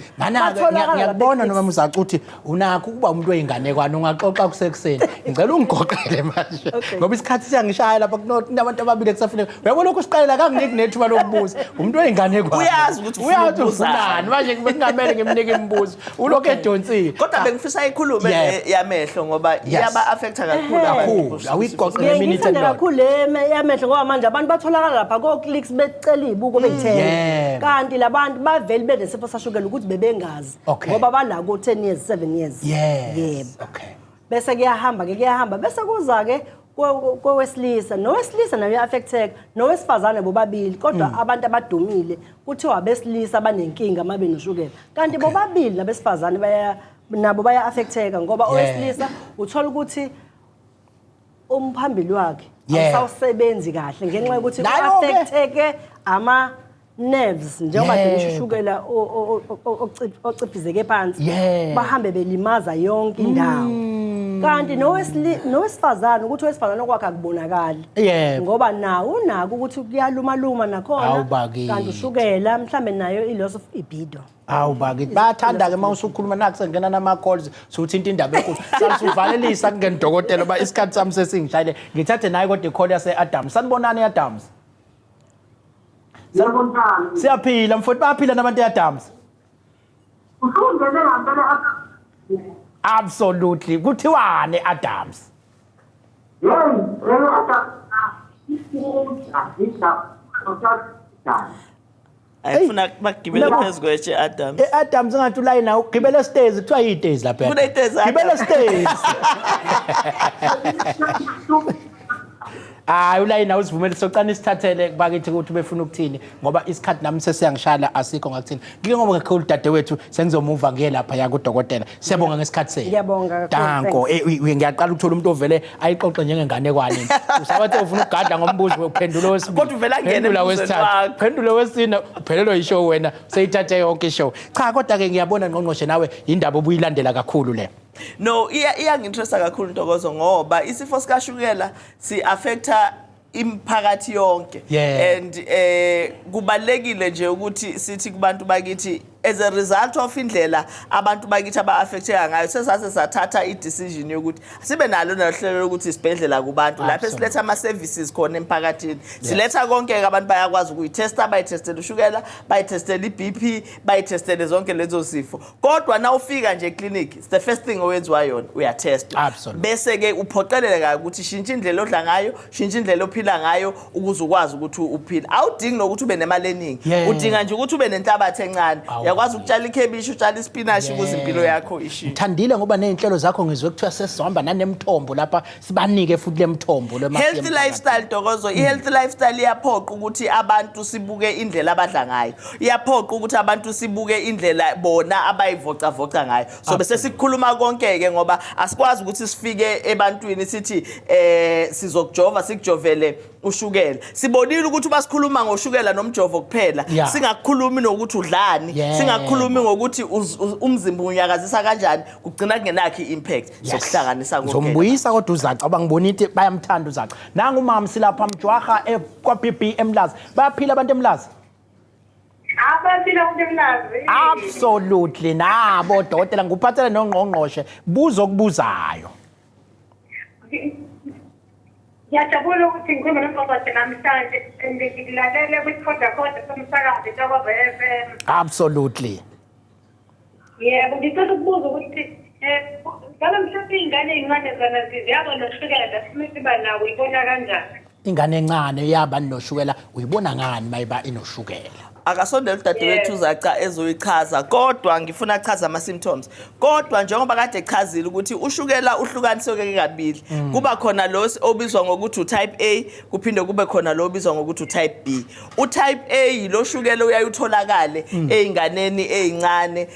ngiyabona noma uzacuthi unakho ukuba umuntu oyinganekwane ungaxoxa kusekuseni ngicela ungigoqele manje ngoba isikhathi siyangishaya lapha kunabantu ababili kusafuneka uyabona lokho siqalela kanginiki nethuba lokubuza umuntu oyinganekwane uyazi ukuthi ufunani manje kungamele ngimnike imibuzo ulokho edonsile kodwa bengifisa ikhulume yamehlo ngoba iyaba affecta kakhulu abantu awigoqele minute endlo kakhulu yamehlo ngoba manje abantu batholakala lapha ko clicks becela ibuko beyithenga kanti labantu baveli benesifo sashukela ukuthi bebengazi ngoba balako 10 years 7 years yebo bese kuyahamba bese kuza ke kowesilisa nowesilisa naye affecteka nowesifazane bobabili kodwa abantu abadumile kuthiwa abesilisa abanenkinga mabe noshukela kanti bobabili nabesifazane nabo baya affecteka ngoba owesilisa uthola ukuthi umphambili wakhe awusasebenzi kahle ngenxa yokuthi affecteke ama nerves njengoba ushukela ocifizeke phansi bahambe belimaza yonke indawo kanti nowesifazane ukuthi owesifazane kwakhe akubonakali ngoba nawo unako ukuthi kuyaluma nakhona kanti ushukela mhlambe nayo i-loss of libido. Bakithi bayathanda ke mawusukhuluma naku sengena nama calls suthinta indaba enkulu saluvalelisa kungena dokotela ba isikhathi sami sesingishayile ngithathe naye kodwa icall yase Adams sanibonani Adams Sanibonani siyaphila mfowethu bayaphila nabantu eAdams Ufundele ngempela absolutely kuthiwane Adams ayifuna bagibele phezulu kweche Adams Adams ngathi ulayina ugibele stairs kuthiwa yitezi lapha gibele stairs ulayina usivumele socana isithathele bakithi ukuthi befuna ukuthini ngoba isikhathi nami sesiyangishaya asikho ngakuthini ngike ngoba kakhulu dadewethu sengizomuva ngiye lapha ya kudokotela siyabonga ngesikhathi senu ngiyabonga danko ngiyaqala ukuthola umuntu ovele ayixoxe njengengane usabathi ufuna ukugada ngombuzo uphendula wesibili kodwa uvela ngene wesithathu phendula wesine uphelelwe ishow wena seyithathe yonke ishow cha kodwa ke ngiyabona ngqongqoshe nawe indaba obuyilandela kakhulu le No, iyanginteresta kakhulu Ntokozo ngoba isifo sikashukela si affecta imphakathi yonke and kubalekile nje ukuthi sithi kubantu bakithi as a result of indlela abantu bakithi aba-affecteka ngayo sesase sathatha i-decision yokuthi sibe nalo nahlelo lokuthi isibhedlela kubantu lapho siletha ama-services khona emphakathini siletha konke-ke abantu bayakwazi ukuyithesta bayithestele ushukela bayithestele i-BP bayithestele zonke lezo zifo kodwa na ufika nje eklinikhi it's the first thing owenziwa yona uyathesta bese-ke uphoqeleleka ukuthi shintsha indlela odla ngayo shintsha indlela ophila ngayo ukuze ukwazi ukuthi uphile awudingi nokuthi ube nemali eningi udinga nje ukuthi ube nenhlabathi encane uyakwazi ukutshala ikhebishi utshala ispinashi ukuze impilo yakho ishintshe. Ngithandile ngoba nezinhlelo zakho ngizwe kuthiwa sesizohamba nanemthombo lapha sibanike futhi lemthombo Healthy lifestyle Ntokozo, i-healthy lifestyle iyaphoqa ukuthi abantu sibuke indlela abadla ngayo. Iyaphoqa ukuthi abantu sibuke indlela bona abayivocavoca ngayo. So bese sikhuluma konke ke ngoba asikwazi ukuthi sifike ebantwini sithi sizokujova sikujovele ushukela. Sibonile ukuthi basikhuluma ngoshukela nomjovo kuphela. Singakukhulumi nokuthi udlani, singakukhulumi ngokuthi umzimba unyakazisa kanjani, kugcina kungenakho impact. Sokuhlanganisa konke. Zombuyisa kodwa uzaca abangibonite bayamthanda uzaca. Nanga umama silapha mjwaha kwa BB eMlazi. Bayaphila abantu eMlazi? Abaphila abantu eMlazi. Absolutely. Nabo dokotela nguphathele nongqongqoshe buzo kubuzayo. Ngiyajabula ukuthi ngikhuluma noMgqongqoshe namhlanje ngilalele kwi-Khoda somsakazi kaBaba FM. Absolutely. Yebo, ngicela ukubuza ukuthi ngabe mhlawumbe iy'ngane ey'ncane zona ziyaba noshukela siba nawo uyibona kanjani? Ingane encane yaba noshukela uyibona ngani mayiba inoshukela? Akasondela udadewethu uzaca ezoyichaza kodwa ngifuna achaza ama symptoms. Kodwa njengoba kade echazile ukuthi ushukela uhlukaniseke kabili. Kuba khona lo obizwa ngokuthi utype A, kuphinde kube khona lo obizwa ngokuthi utype B. Utype A lo shukela uyayutholakala einganeni ezincane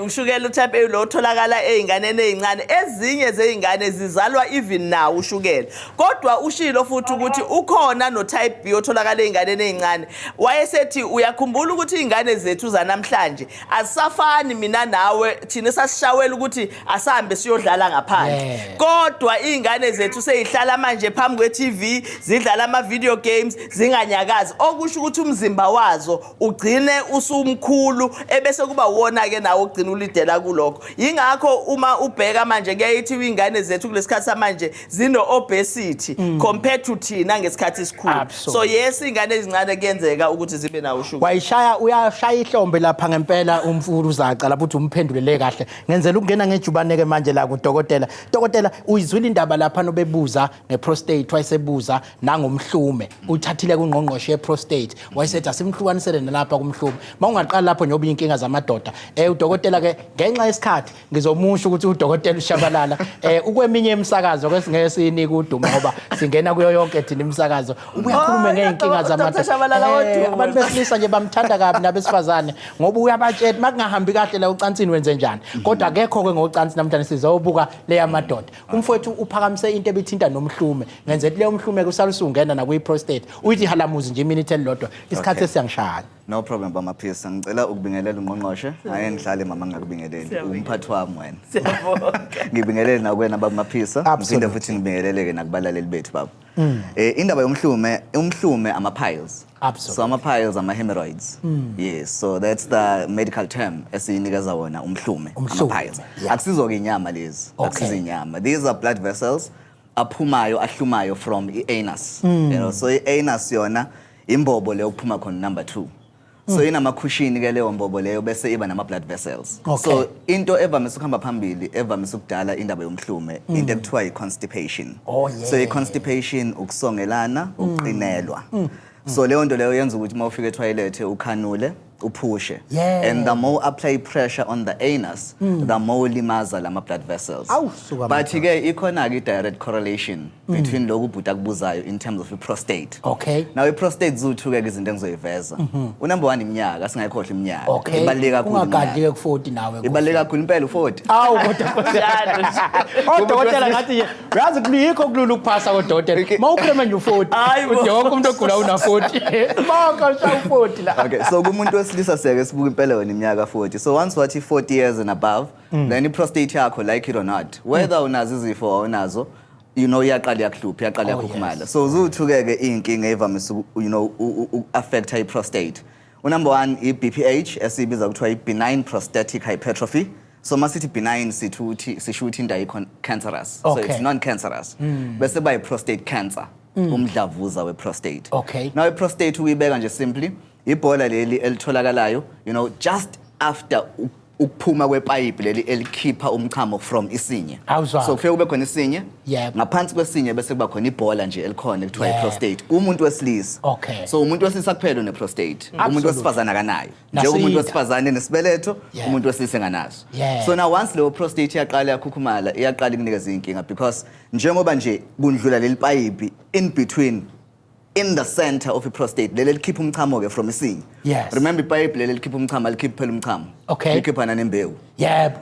ushukela utype A lo utholakala einganeni ezincane. Ezinye zeingane zizalwa even nawo ushukela. Kodwa ushilo futhi ukuthi ukhona no type B otholakala einganeni ezincane. Wayesethi uyakhumbula ukuthi izingane zethu zanamhlanje asafani mina nawe thina sasishawela ukuthi asambe siyodlala ngaphandle. Kodwa izingane zethu seyihlala manje phambi kwe-TV zidlala ama video games zinganyakazi. Okusho ukuthi umzimba wazo ugcine usumkhulu ebese kuba wona ke nawo ugcina ulidela kulokho. Yingakho uma ubheka manje kuyayithi izingane zethu kulesikhathi samanje zino obesity compared to thina ngesikhathi esikhulu. So yes izingane ezincane kuyenzeka ukuthi zibe nawo ushukela. Wayishaya uyashaya ihlombe lapha ngempela umfuru uzaca lapho uthi umphendulele kahle. Ngenzela ukungena ngejubaneke manje la kudokotela. Dokotela uyizwile indaba lapha nobebuza ngeprostate wayesebuza nangomhlume. Uthathile kungqongqoshe yeprostate. Wayesethi asimhlukanisele nalapha kumhlume. Mawungaqala lapho nyoba inkinga zamadoda. Udokotela ke ngenxa yesikhathi ngizomusha ukuthi udokotela uShabalala ukweminye imisakazo kwesingeke sinika uduma ngoba singena kuyo yonke thina imisakazo uyakhuluma ngeenkinga zamadoda. Abantu besilisa nje bamthanda kabi nabesifazane ngoba uyabatshela makungahambi kahle la ucansini wenze njani. Kodwa akekho ke ngocansi namhlanje sizobuka le yamadoda. Umfowethu uphakamise into ebithinta nomhlume. Ngenze leyo mhlume kusalusungena na kuyiprostate. Uyithi halamuzi nje iminute elilodwa isikhathi esiyangishaya. No problem bamaphisa. Ngicela ukubingelela ungqongqoshe. Hayi ngihlale mama ngakubingeleli. Umphathi wami wena. Siyabonga. Ngibingelele nakwena bamaphisa. Ngiphinda futhi ngibingeleleke nakubalaleli bethu baba. Indaba yomhlume, umhlume ama piles. Absolutely. So ama piles ama hemorrhoids. Yes, so that's the medical term esinikeza wona umhlume ama piles. Akusizo ke inyama lezi. Akusizo inyama. These are blood vessels aphumayo ahlumayo from anus. You know, so anus yona imbobo leyo kuphuma khona number 2. So inamakushini ke leyo mbobo leyo bese iba nama blood vessels. So into evamise ukuhamba phambili evamise ukudala indaba yomhlume into ekuthiwa i-constipation. So i-constipation ukusongelana uqinelwa. So leyo nto leyo yenza ukuthi mawufika e-toilet ukhanule uphushe. And the more apply pressure on the anus, the more limaza lama blood vessels. But ke ikhona ke direct correlation between lokhu ubhuta kubuzayo in terms of the prostate. Now i-prostate zuthu ke izinto engizoyiveza. Number 1 iminyaka singayikhohle iminyaka. Ibaleka kakhulu. Ungagadlike ku40 nawe. Ibaleka kakhulu impela u40. Awu kodokotela ngathi uyazi kulikho kulula ukuphasa kodokotela. Mawukhuluma nje u40. Uthi wonke umuntu ogula una40. Bonke usha u40 la. Okay, so kumuntu wesilisa seke sibuka impela wena iminyaka 40. So once wathi 40 years and above, then prostate yakho like it or not, whether unazo izifo or unazo, you know iyaqala yakuhlupha, iyaqala yakhukhumala. So uzuthuke ke inkinga evamise you know affect i prostate. Number 1 i-BPH esibiza kuthiwa i-benign prostatic hypertrophy. So masithi benign sithuthi sishuthi into cancerous. So it's non-cancerous. Bese by prostate cancer. Umdlavuza we-prostate. Now i-prostate uyibeka nje simply ibhola leli elitholakalayo, you know, just after ukuphuma kwepipe leli elikhipha umchamo from isinye. So kufike kube khona isinye. Ngaphansi kwesinye bese kuba khona ibhola nje elikhona ekuthiwa i-prostate. Umuntu wesilisa. So umuntu wesilisa kuphela ne-prostate. Umuntu wesifazane akanayo. Nje umuntu wesifazane nesibeletho, umuntu wesilisa enganaso. So now once leyo prostate iyaqala yakhukhumala, iyaqala ikunikeza inkinga because njengoba nje kundlula leli pipe in between in the center of the prostate leli likhipha umchamo ke from isinye. Remember ipipe leli likhipha umchamo likhipha phela umchamo. Likhipha nanembewu.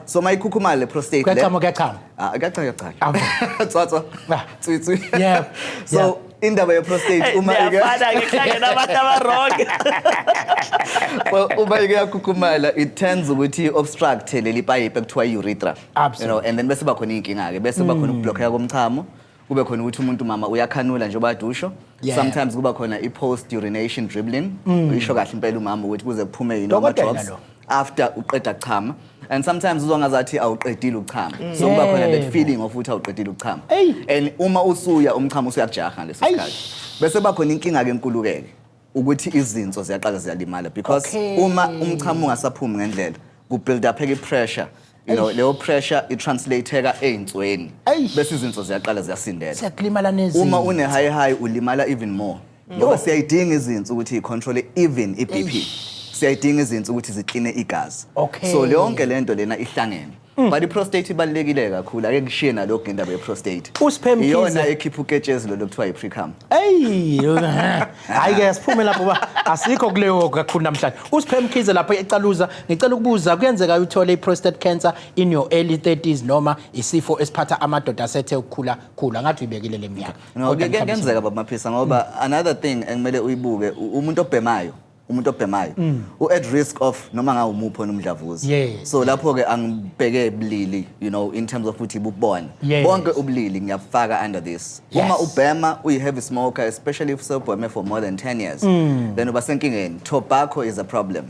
So mayikhukhumala le prostate le. Kuyachama. Tsatsa. So indaba ye prostate uma iyafana ngekhangena abantu abaronke. Well uma yakhukhumala it tends ukuthi obstruct leli pipe ekuthiwa urethra. You know, and then bese ba khona inkinga ke bese ba khona ukublockeka komchamo. Kube khona ukuthi umuntu mama uyakhanula nje obadusho. Sometimes kuba khona i-post urination dribbling. Uyisho kahle impela umama ukuthi kuze kuphume ama drops after uqeda kuchama. And sometimes uzongazathi awuqedile ukuchama. So kuba khona that feeling of ukuthi awuqedile ukuchama. And uma usuya umchamo usuyakujaha leso sikhathi. Bese ba khona inkinga ke enkulukeke ukuthi izinso ziyaqala ziyalimala because uma umchamo ungasaphumi ngendlela ku build up pressure. You know, leyo pressure itranslateeka einsweni bese izinto ziyaqala ziyasindela. Siyakulimala nezinto. Uma une high ulimala even more. Ngoba siyayidinga izinto ukuthi icontrol even iBP. Siyayidinga izinto ukuthi zikline igazi. So lonke lento lena ihlangene. But iprostate ibalekile kakhulu ake kushiye nalokho ngendaba yeprostate. Iyona ekhipha uketshezi lo lokuthiwa iPrecam. Hayi ke siphume lapho ba asikho kuleyo kakhulu namhlanje. uSphem Mkhize lapho ecaluza ngicela ukubuza kuyenzeka uthole iprostate cancer in your early 30s noma isifo esiphatha amadoda asethe ukukhula ngathi uyibekile leminyaka. No kuyenzeka bamaphisa ngoba another thing engimele uyibuke umuntu obhemayo at risk of noma ngawumupho nomdlavuza. So lapho ke angibheke ebulili you know in terms of ukuthi bubona bonke ubulili ngiyafaka under this. Uma ubhema uyi-heavy smoker especially if usebheme for more than 10 years then uba senkingeni. Tobacco is a problem.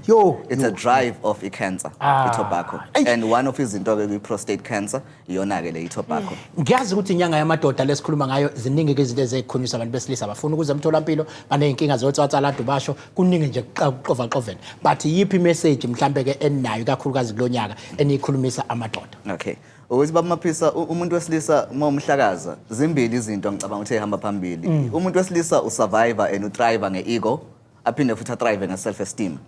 It's a drive of cancer tobacco and one of izinto ke prostate cancer iyona ke le tobacco. Ngiyazi ukuthi inyanga yamadoda lesikhuluma ngayo ziningi ke izinto ezikhonisa abantu besilisa abafuna ukuze emtholampilo baneyinkinga zotsatsaladu basho kuningi nje xoveni but yipi message mhlambe ke enayo kakhulukazi kulonyaka enikhulumisa amadoda. Okay ukuthi bamaphisa umuntu wesilisa uma umhlakaza zimbili izinto ngicabanga ukuthi ehamba phambili. Umuntu wesilisa usurvivor and uthrive ngeego aphinde futhi athrive ngeself esteem.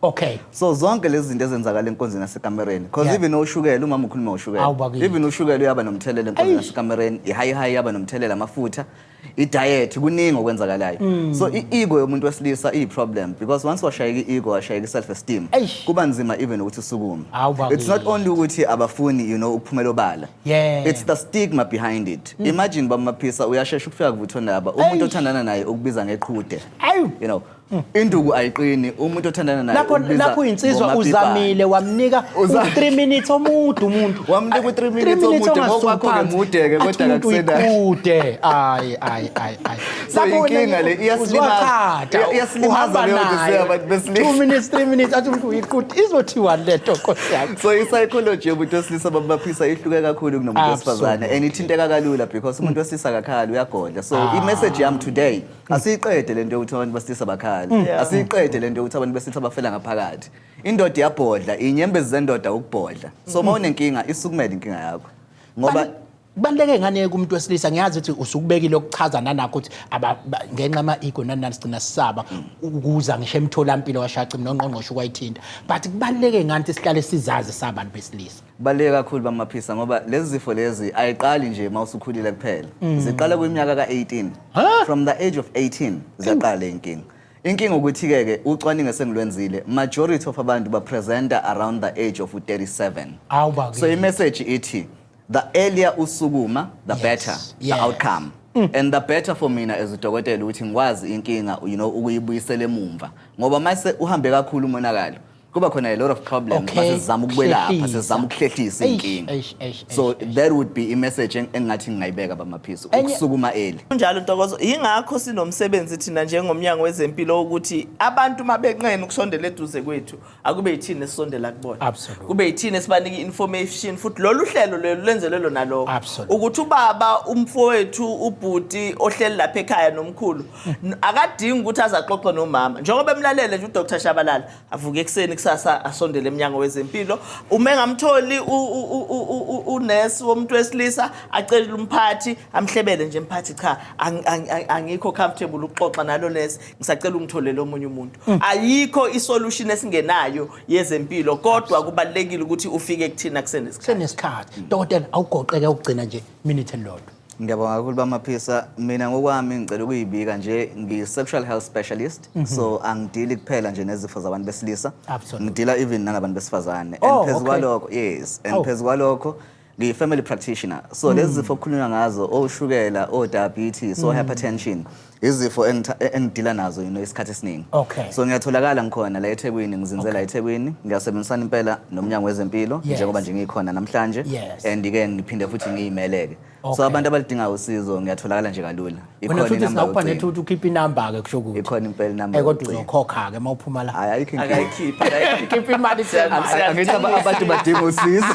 So zonke lezi zinto ezenzakala enkonzweni yasekamereni because even ushukela uma ukhuluma ushukela even ushukela uyaba nomthelela enkonzweni yasekamereni i-high yaba nomthelela amafutha i-diet kuningi okwenzakalayo. So i-ego yomuntu wesilisa iyi-problem because once washayeka i-ego washayeka i-self esteem kuba nzima even ukuthi usukume. It's not only ukuthi abafuni you know ukuphumela obala. It's the stigma behind it. Imagine bamaphisa uyashesha ukufika kuvuthondaba umuntu othandana naye ukubiza ngeqhude. You know induku ayiqini umuntu othandana naye lapho insizwa uzamile wamnika 3 minutes umuntu wamnika 3 minutes umuntu ngokwakho ngemude ke kodwa akusena kude ay so inkinga le iyasilimaza leyo abantu besilisa 2 minutes 3 minutes athi umuntu uyikude izothiwa lento nkosi yakho. So i-psychology yomuntu wesilisa babaphisa ihluke kakhulu kunomuntu wesifazane and ithinteka kalula because umuntu wesilisa akakhala uyagodla. So i-message yami today asiyiqede lento yokuthi abantu besilisa bakhala asiyiqede lento yokuthi abantu besilisa bafela ngaphakathi. Indoda iyabhodla inyembezi zendoda ukubhodla. So mawunenkinga isukumele inkinga yakho ngoba kubaleke ngane kumuntu wesilisa ngiyazi ukuthi usukubekile ukuchaza nanakho ukuthi ngenxa ama-ego nanani sigcina sisaba ukuza ngisho emtholampilo washaca nongqongqoshe kwayithinta but kubaleke ngani sihlale sizazi sabantu besilisa. Kubaleke kakhulu bamaphisa ngoba lezi zifo lezi ayiqali nje mawusukhulile kuphela ziqala kwiminyaka ka-18 from the age of 18 ziyaqala inkinga. Inkinga ukuthi ke ucwaningo sengilwenzile majority of abantu bapresenta around the age of 37. So i-message ithi the earlier usukuma the better the outcome. And the better for mina as udokotela ukuthi ngikwazi inkinga you know ukuyibuyisela emumva ngoba mase uhambe kakhulu umonakalo kuba khona a lot of problems masizama ukwelapha sizama ukuhlehlisa inkinga. So that would be a message engathi ngingayibeka bamaphisa ukusukuma early. Kunjalo Ntokozo ingakho sinomsebenzi thina njengomnyango wezempilo ukuthi abantu mabenqena ukusondela eduze kwethu akube yithini esondela kubona kube yithini esibanike information futhi lolu hlelo lenzelelo nalo ukuthi ubaba umfowethu ubhuti ohleli lapha ekhaya nomkhulu akadingi ukuthi azaxoxe nomama njengoba emlalele nje uDr Shabalala avuke ekseni kusasa asondele eminyango wezempilo uma engamtholi unesi womuntu wesilisa acele umphathi amhlebele nje umphathi cha angikho comfortable ukuxoxa nalo nesi ngisacela ungitholele omunye umuntu ayikho isolution esingenayo yezempilo kodwa kubalekile ukuthi ufike kuthina kusenesikhathi dokotela awugoqeke ukugcina nje minute elilodwa Ngiyabonga kakhulu bamaphisa mina ngokwami ngicela ukuyibika nje ngi-sexual health specialist so angidili kuphela nje nezifo zabantu besilisa ngidila even nangabantu besifazane and phezu kwalokho and phezu kwalokho ngiyi-family practitioner so lezi zifo okukhulunywa ngazo oshukela diabetes hypertension izifo engidila nazo isikhathi esiningi so ngiyatholakala ngikhona la eThekwini ngizinzela eThekwini ngiyasebenzisana impela nomnyango wezempilo njengoba nje ngikhona namhlanje and ke ngiphinde futhi ngiyimeleke so abantu abalidinga usizo ngiyatholakala nje kalula ikhona futhi sinawupha nethuthi ukhipha inamba ke kusho ukuthi ikhona impela number kodwa uzokhokha ke mawuphuma la akayikhipha imali angithi abantu badinga usizo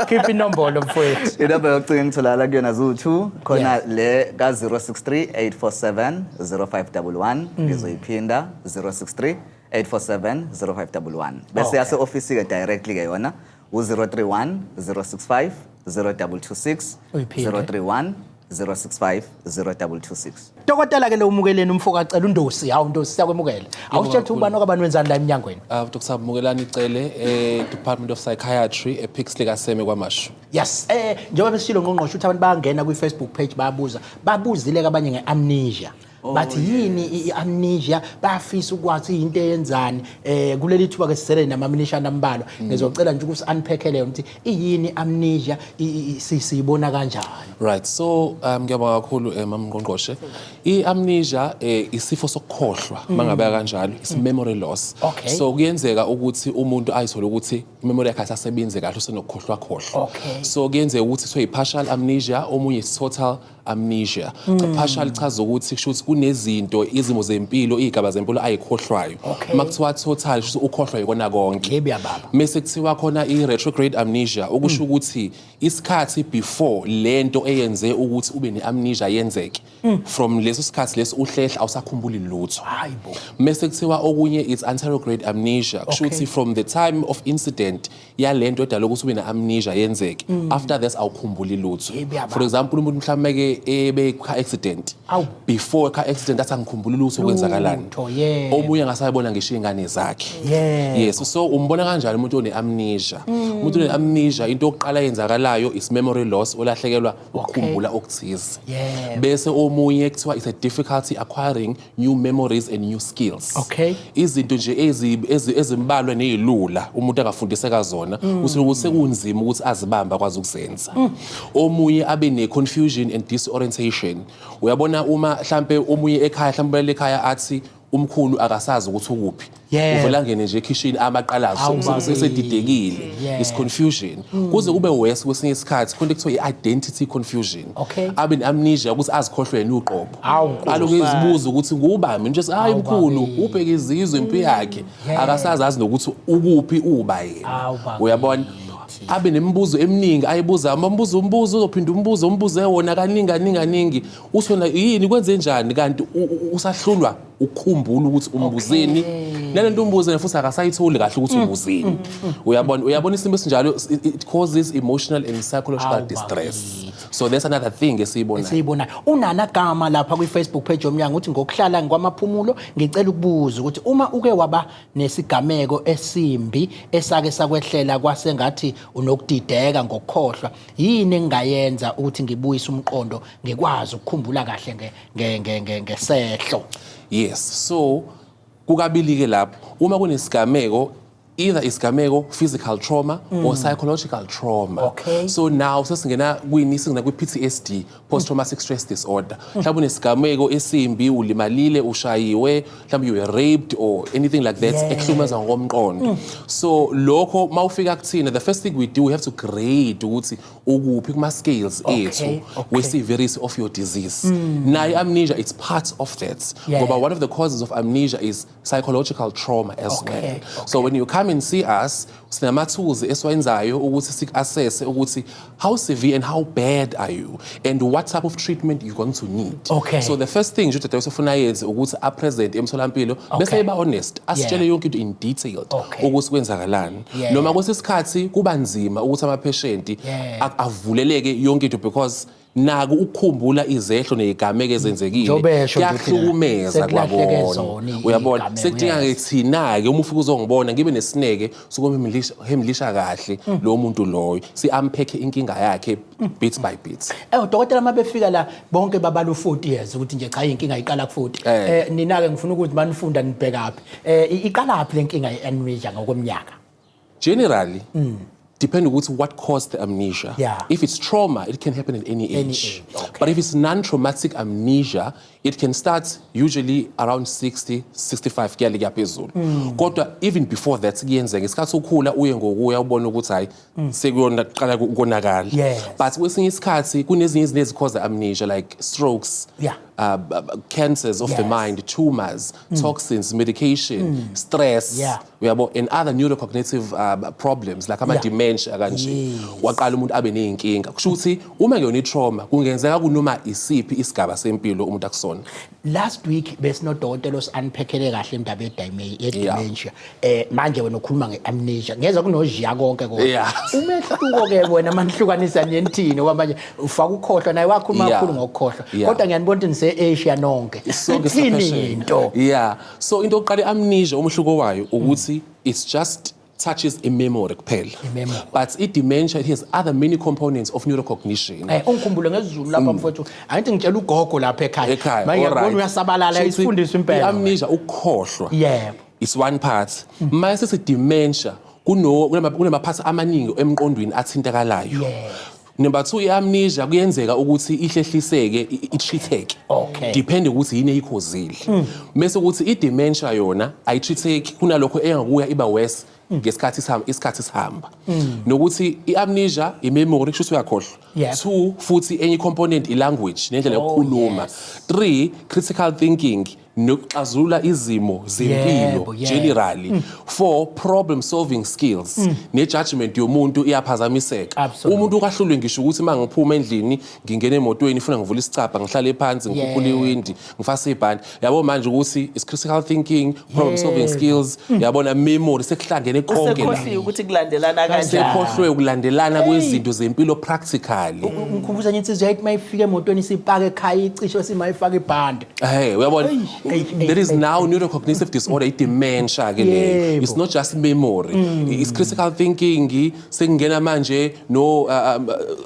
khipha inombolo mfowethu inamba yokucinga ngitholakala kuyona zu2 khona le ka 063-847-0511 ngizoyiphinda 063-847-0511 bese yase office ke directly ke yona u031-065 0226 031 065 0226 Dokotela ke lo umukeleni umfoko acela uNdosi Ndosi siyakwemukela awushethe ubani okabani wenzani la eminyangweni Dr. Samukelani icele Department of Psychiatry ePixley kaSeme kwaMashu Yes njengoba besishilo ngqongqosho ukuthi abantu bayangena ku Facebook page babuzile kabanye ngeamnesia bathi yini iamnesia bayafisa ukwazi into eyenzani kuleli thuba ke sisele namaminisha ambalwa ngizocela nje ukuthi unpackele ukuthi iyini amnesia siyibona kanjani Right so ngiyabonga kakhulu mamngqongqoshe iamnesia isifo sokukhohlwa mangabe kanjalo is memory loss so kuyenzeka ukuthi umuntu ayithole ukuthi memory yakhe asasebenze kahle usenokukhohlwa so kuyenzeka ukuthi so partial amnesia omunye is total amnesia partial chaza ukuthi kusho ukuthi kunezinto izimo zempilo igaba zempilo ayikhohlwayo makuthiwa total kusho ukhohlwa yikona konke mase kuthiwa khona i-retrograde amnesia okusho ukuthi isikhathi before lento eyenze ukuthi ube neamnesia yenzeke from leso sikhathi leso uhlehla awusakhumbuli lutho mase kuthiwa okunye is anterograde amnesia kusho ukuthi from the time of incident yalento edala ukuthi ube neamnesia yenzeke after this awukhumbuli lutho for example umuntu mhlawumbe ebe car accident before car accident asangikhumbula lutho kwenzakalani omunye ngasayibona ngisho ingane zakhe so umbona kanjani umuntu oneamnesia umuntu oneamnesia into yokuqala yenzakalayo is memory loss olahlekelwa ukukhumbula okuthize bese omunye kuthiwa is a difficulty acquiring new memories and new skills izinto nje ezimbalwa nezilula umuntu akafundiseka zona ukuthi sekunzima ukuthi azibamba kwazi ukuzenza omunye abe ne confusion and disorientation uyabona uma mhlambe omunye ekhaya mhlambe ekhaya athi umkhulu akasazi ukuthi ukuphi uvela ngene nje ekitchen amaqalazo sesedidekile is confusion kuze kube worse kwesinye isikhathi konke kuthiwa i-identity confusion abe amnesia ukuthi azikhohlwe yena uqobo aloku izibuza ukuthi ngubani nje hayi umkhulu ubheke izizwe impilo yakhe akasazi azi nokuthi ukuphi uba yena uyabona abe nemibuzo eminingi ayibuza umbuzo uzophinda umbuze wona kaningi uthona yini kwenze njani kanti usahlulwa ukukhumbula ukuthi umbuzeni nalento umbuzo futhi akasayitholi kahle ukuthi umbuzeni uyabona isimo esinjalo it causes emotional and psychological distress so that's another thing esiyibona unana gama lapha kwi Facebook page yomnyango uthi ngokuhlala ngwamaphumulo ngicela ukubuza ukuthi uma uke waba nesigameko esimbi esake sakwehlela kwasengathi unokudideka ngokukhohlwa yini engayenza ukuthi ngibuyise umqondo ngikwazi ukukhumbula kahle ngesehlo yes so kukabili ke lapho uma kunesigameko either isigameko physical trauma or psychological trauma so now sesingena kwi-PTSD post traumatic stress disorder mhlawumbe unesigameko esimbi ulimalile ushayiwe mhlawumbe you were raped or anything like that ekuhlukumeza ngokomqondo so lokho mawufika kuthina the first thing we do we have to grade ukuthi ukuphi kuma scales ethu we severity of your disease nayo amnesia it's part of that ngoba one of the causes of amnesia is psychological trauma as well so when you come come and see us, sinama-tools esiwenzayo ukuthi sik-assess ukuthi how severe and how bad are you and what type of treatment you're going to need. Okay. So the first thing nje udade usefuna yenze ukuthi a-present emtholampilo bese eba honest, asitshele yonke into in detailed ukuthi kwenzakalani. Noma kwesisikhathi kuba nzima ukuthi ama-patient avuleleke yonke into because naku ukukhumbula izehlo nezigameko ezenzekile kuyahlukumeza kwabona. Uyabona sekudinga ngithina-ke uma ufika uzongibona ngibe nesineke sokumhemlisha kahle lo muntu loyo si-unpack inkinga yakhe bit by bit. Udokotela mabefika la bonke babala u-40 years ukuthi nje cha inkinga iqala ku-40. Nina-ke ngifuna ukuthi manifunda nibhekaphi iqalaphi le nkinga ye-amnesia ngokweminyaka? Generally depending on what caused the amnesia. If it's trauma, it can happen at any age. But if it's non-traumatic amnesia, it can start usually around 60, 65 kuyale phezulu. Kodwa even before that kuyenzeka isikhathi ukhula uye ngokuya ubona ukuthi hayi sekuyonaqala ukonakala. But kwesinye isikhathi kunezinye izinto ezikhoza amnesia like strokes, cancers of the mind, tumors, toxins, medication, stress, and other neurocognitive problems like ama-dementia kanje. Waqala umuntu abe ney'nkinga. Kusho ukuthi uma ngeyona i-trauma kungenzeka kunoma isiphi isigaba sempilo umuntu akusona. Last week besinodokotela osi-unpackele kahle indaba ye-dementia. Manje wena ukhuluma nge-amnesia. Ngeza kunojiya konke kodwa. Umehluko-ke wena manihlukanisa niyentini ngoba manje ufaka ukukhohlwa naye wakhuluma kakhulu ngokukhohlwa. Kodwa ngiyanibona ukuthi nise-Asia nonke. Ithini into? So into yokuqala i-amnesia umhluko wayo ukuthi it's just touches a memory kuphela. But i-dementia it has other many components of neurocognition. Ungikhumbule ngesizulu lapha mfowethu. Angithi ngitshela ugogo lapha ekhaya. Manje ngiyabona uyasabalala isifundiswe impela. I-amnesia ukukhohlwa. It's one part. Mase sithi-dementia kunama-parts amaningi emqondweni athintakalayo. Number 2 i-amnesia kuyenzeka ukuthi ihlehliseke i-treateke. Depende ukuthi yini eyikhozile. Mase ukuthi i-dementia yona ayi-treateke kunalokho engakuya iba worse isikhathi sihamba. Nokuthi i-amnesia i-memory kusho uyakhohlwa. 2 futhi enye component i-language nendlela yokukhuluma. 3 critical thinking nokuxazulula izimo zempilo generally. 4 problem solving skills ne-judgment yomuntu iyaphazamiseka. Umuntu ukahlulwe ngisho ukuthi mangiphuma endlini ngingena emotweni funa ngivula isicapha ngihlale phansi ngikhuphule iwindi ngifase ibhande. Yabo manje ukuthi is critical thinking, problem solving skills, yabona memory sekuhlangene konke la. Usekhohliwe ukuthi kulandelana kanjani. Sekhohlwe ukulandelana kwezinto zempilo practically. Ngikhumbuza nje insizwa yayithi mayifika emotweni sipake ekhaya icishe simayifaka ibhande. Uyabona there is now neurocognitive disorder, dementia again. It's not just memory. It's critical thinking. Sengena manje no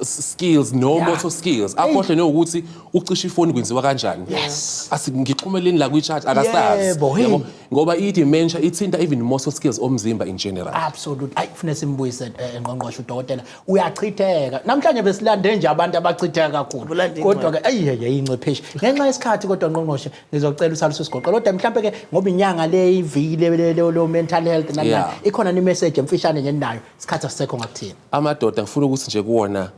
skills, no motor skills. Akhohle nokuthi ucisha ifoni kwenziwa kanjani. Asingixhumeleni la kwi-chat akasazi. Ngoba i-dementia ithinta even motor skills omzimba in general. Absolutely. Ayifune simbuyise engqongqoshe udokotela. Uyachitheka. Namhlanje besilande nje abantu abachitheka kakhulu. Kodwa ke ingcwepheshe. Ngenxa yesikhathi kodwa ngqongqoshe ngizocela uSaliso Sigoqo. Kodwa mhlambe ke ngoba inyanga le ivile lo mental health nani ikhona ni message emfishane nje ninayo. Isikhathi asisekho ngakuthini. Amadoda ngifuna ukuthi nje kuwona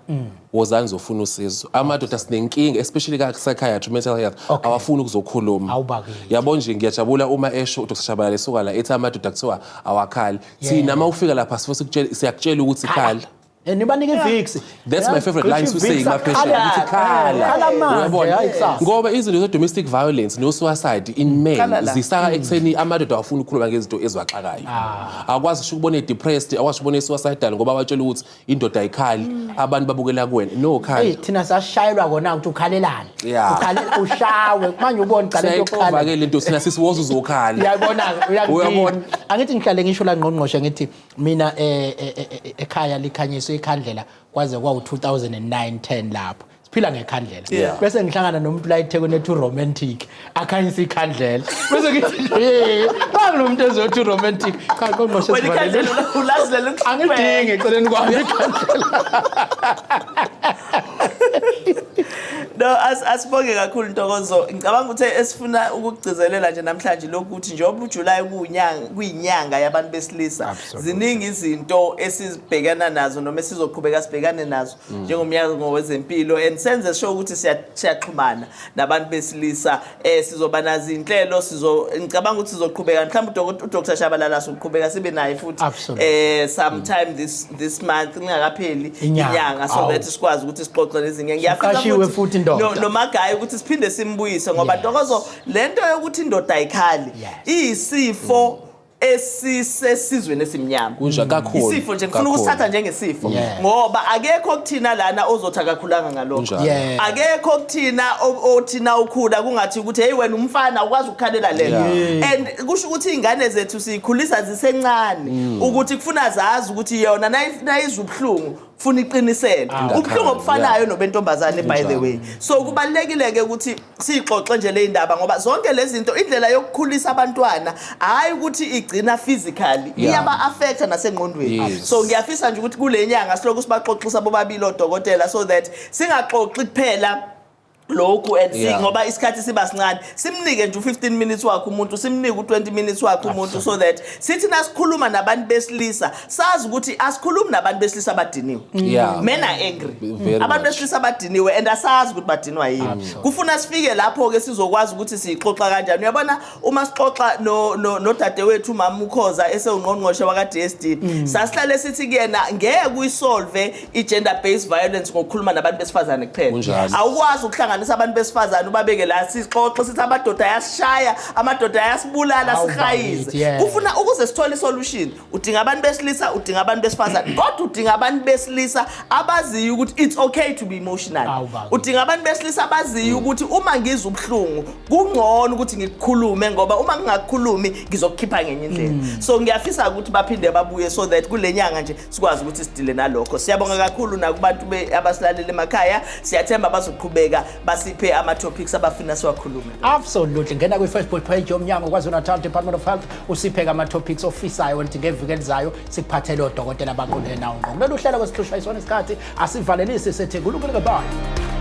wozani zofuna usizo. Amadoda sinenkinga especially ka psychiatry mental health awafuni ukuzokhuluma. Yabo nje ngiyajabula uma esho uDr. Shabalala esuka la ethi amadoda kuthiwa awakhali. Thina mawufika lapha siyakutshela ukuthi khala. Nibanike ivix. That's my favorite line to say ngaphethe ukuthi khala. Ngoba izinto ze-domestic violence no-suicide in men zisaka ekutheni amadoda awafuna ukukhuluma ngezinto eziwaxakayo. Akwazi usho ukubona depressed, akwazi ukubona suicidal ngoba batshela ukuthi indoda ayikhali, abantu babukela kuwena. No khali. Thina sashayelwa kona ukuthi ukhalelane. Ukhalela ushawe manje ubona qala ukukhala. Sayivake lento thina sisiwoza uzokhala. Uyabona. Angithi ngihlale ngisho la ngqongqoshe ngithi mina ekhaya likhanyiswe ikhandlela kwaze kwawu-2009 10 lapho siphila ngekhandlela bese ngihlangana nomuntu la eThekwini ethi romantic akhanyisa ikhandlela bese ngithi bangilomuntu ezothi uromantic qaqongqoshe ikhandlela ulazilela ukuphela angidingi eceleni kwami ikhandlela. No, asibonge kakhulu Ntokozo. Ngicabanga ukuthi esifuna ukugcizelela nje namhlanje lokuthi njengoba uJuly kuyinyanga yabantu besilisa, ziningi izinto esizibhekana nazo noma esizoqhubeka sibhekane nazo njengomnyaka ngowezempilo and senze sure ukuthi siyaxhumana nabantu besilisa sizoba nazo inhlelo ngicabanga ukuthi sizoqhubeka mhlawumbe uDr Shabalala soqhubeka sibe naye futhi sometime this month ngakapheli inyanga so that sikwazi ukuthi sixoxe lezinye ngiyafika futhi indoda nomagayi ukuthi siphinde simbuyise ngoba Ntokozo lento yokuthi indoda ayikhali iyisifo esisesizweni esimnyama kunja kakhulu isifo nje ngifuna ukusithatha njengesifo ngoba akekho kuthina lana ozothi akakhulanga ngalokho akekho kuthina othina ukhula kungathi ukuthi hey wena umfana ukwazi ukukhalela lento and kusho ukuthi izingane zethu sikhulisa zisencane ukuthi kufuna zazi ukuthi yona nayizubhlungu funa iqinisele ubhlungu obufanayo nobentombazane by the way so kubalekile ke ukuthi sixoxe nje le indaba ngoba zonke lezi zinto indlela yokukhulisa abantwana hayi ukuthi igcina physically iyaba affect nasengqondweni so ngiyafisa nje ukuthi kule nyanga siloku sibaxoxisa bobabili odokotela so that singaxoxi kuphela lokhu and ngoba isikhathi siba sincane simnike nje u15 minutes wakhe umuntu simnike u20 minutes wakhe umuntu so that sithi nasikhuluma nabantu besilisa sazi ukuthi asikhulumi nabantu besilisa abadiniwe men are angry abantu besilisa abadiniwe and asazi ukuthi badinwa yini kufuna sifike lapho ke sizokwazi ukuthi sixoxa kanjani uyabona uma sixoxa no dadewethu mama ukhoza esewungqongqoshe waka DSD sasihlale sithi kuyena ngeke kuyisolve i-gender based violence ngokukhuluma nabantu besifazane kuphela awukwazi ukuhlangana abantu besifazane ubabeke la sixoxe sithi amadoda ayashaya amadoda ayasibulala sihayize ufuna ukuze sithole isolution udinga abantu besilisa udinga abantu besifazane kodwa udinga abantu besilisa abaziyo ukuthi it's okay to be emotional udinga abantu besilisa abaziyo ukuthi uma ngizwe ubhlungu kungcono ukuthi ngikukhulume ngoba uma ngingakukhulumi ngizokukhipha ngenye indlela so ngiyafisa ukuthi baphinde babuye so that kule nyanga nje sikwazi ukuthi sidile nalokho siyabonga kakhulu nakubantu abasilalele emakhaya siyathemba bazoqhubeka basiphe ama-topics abafuna siwakhulume absolutely ngena kwi-Facebook page yomnyango KwaZulu-Natal Department of Health usiphe ama-topics ofisayo ukuthi ngeviki elizayo sikuphathele odokotela baqondene nawo ngqo kulolu hlelo kwesihlushwa isona isikhathi asivalelisi sethe kulungile goodbye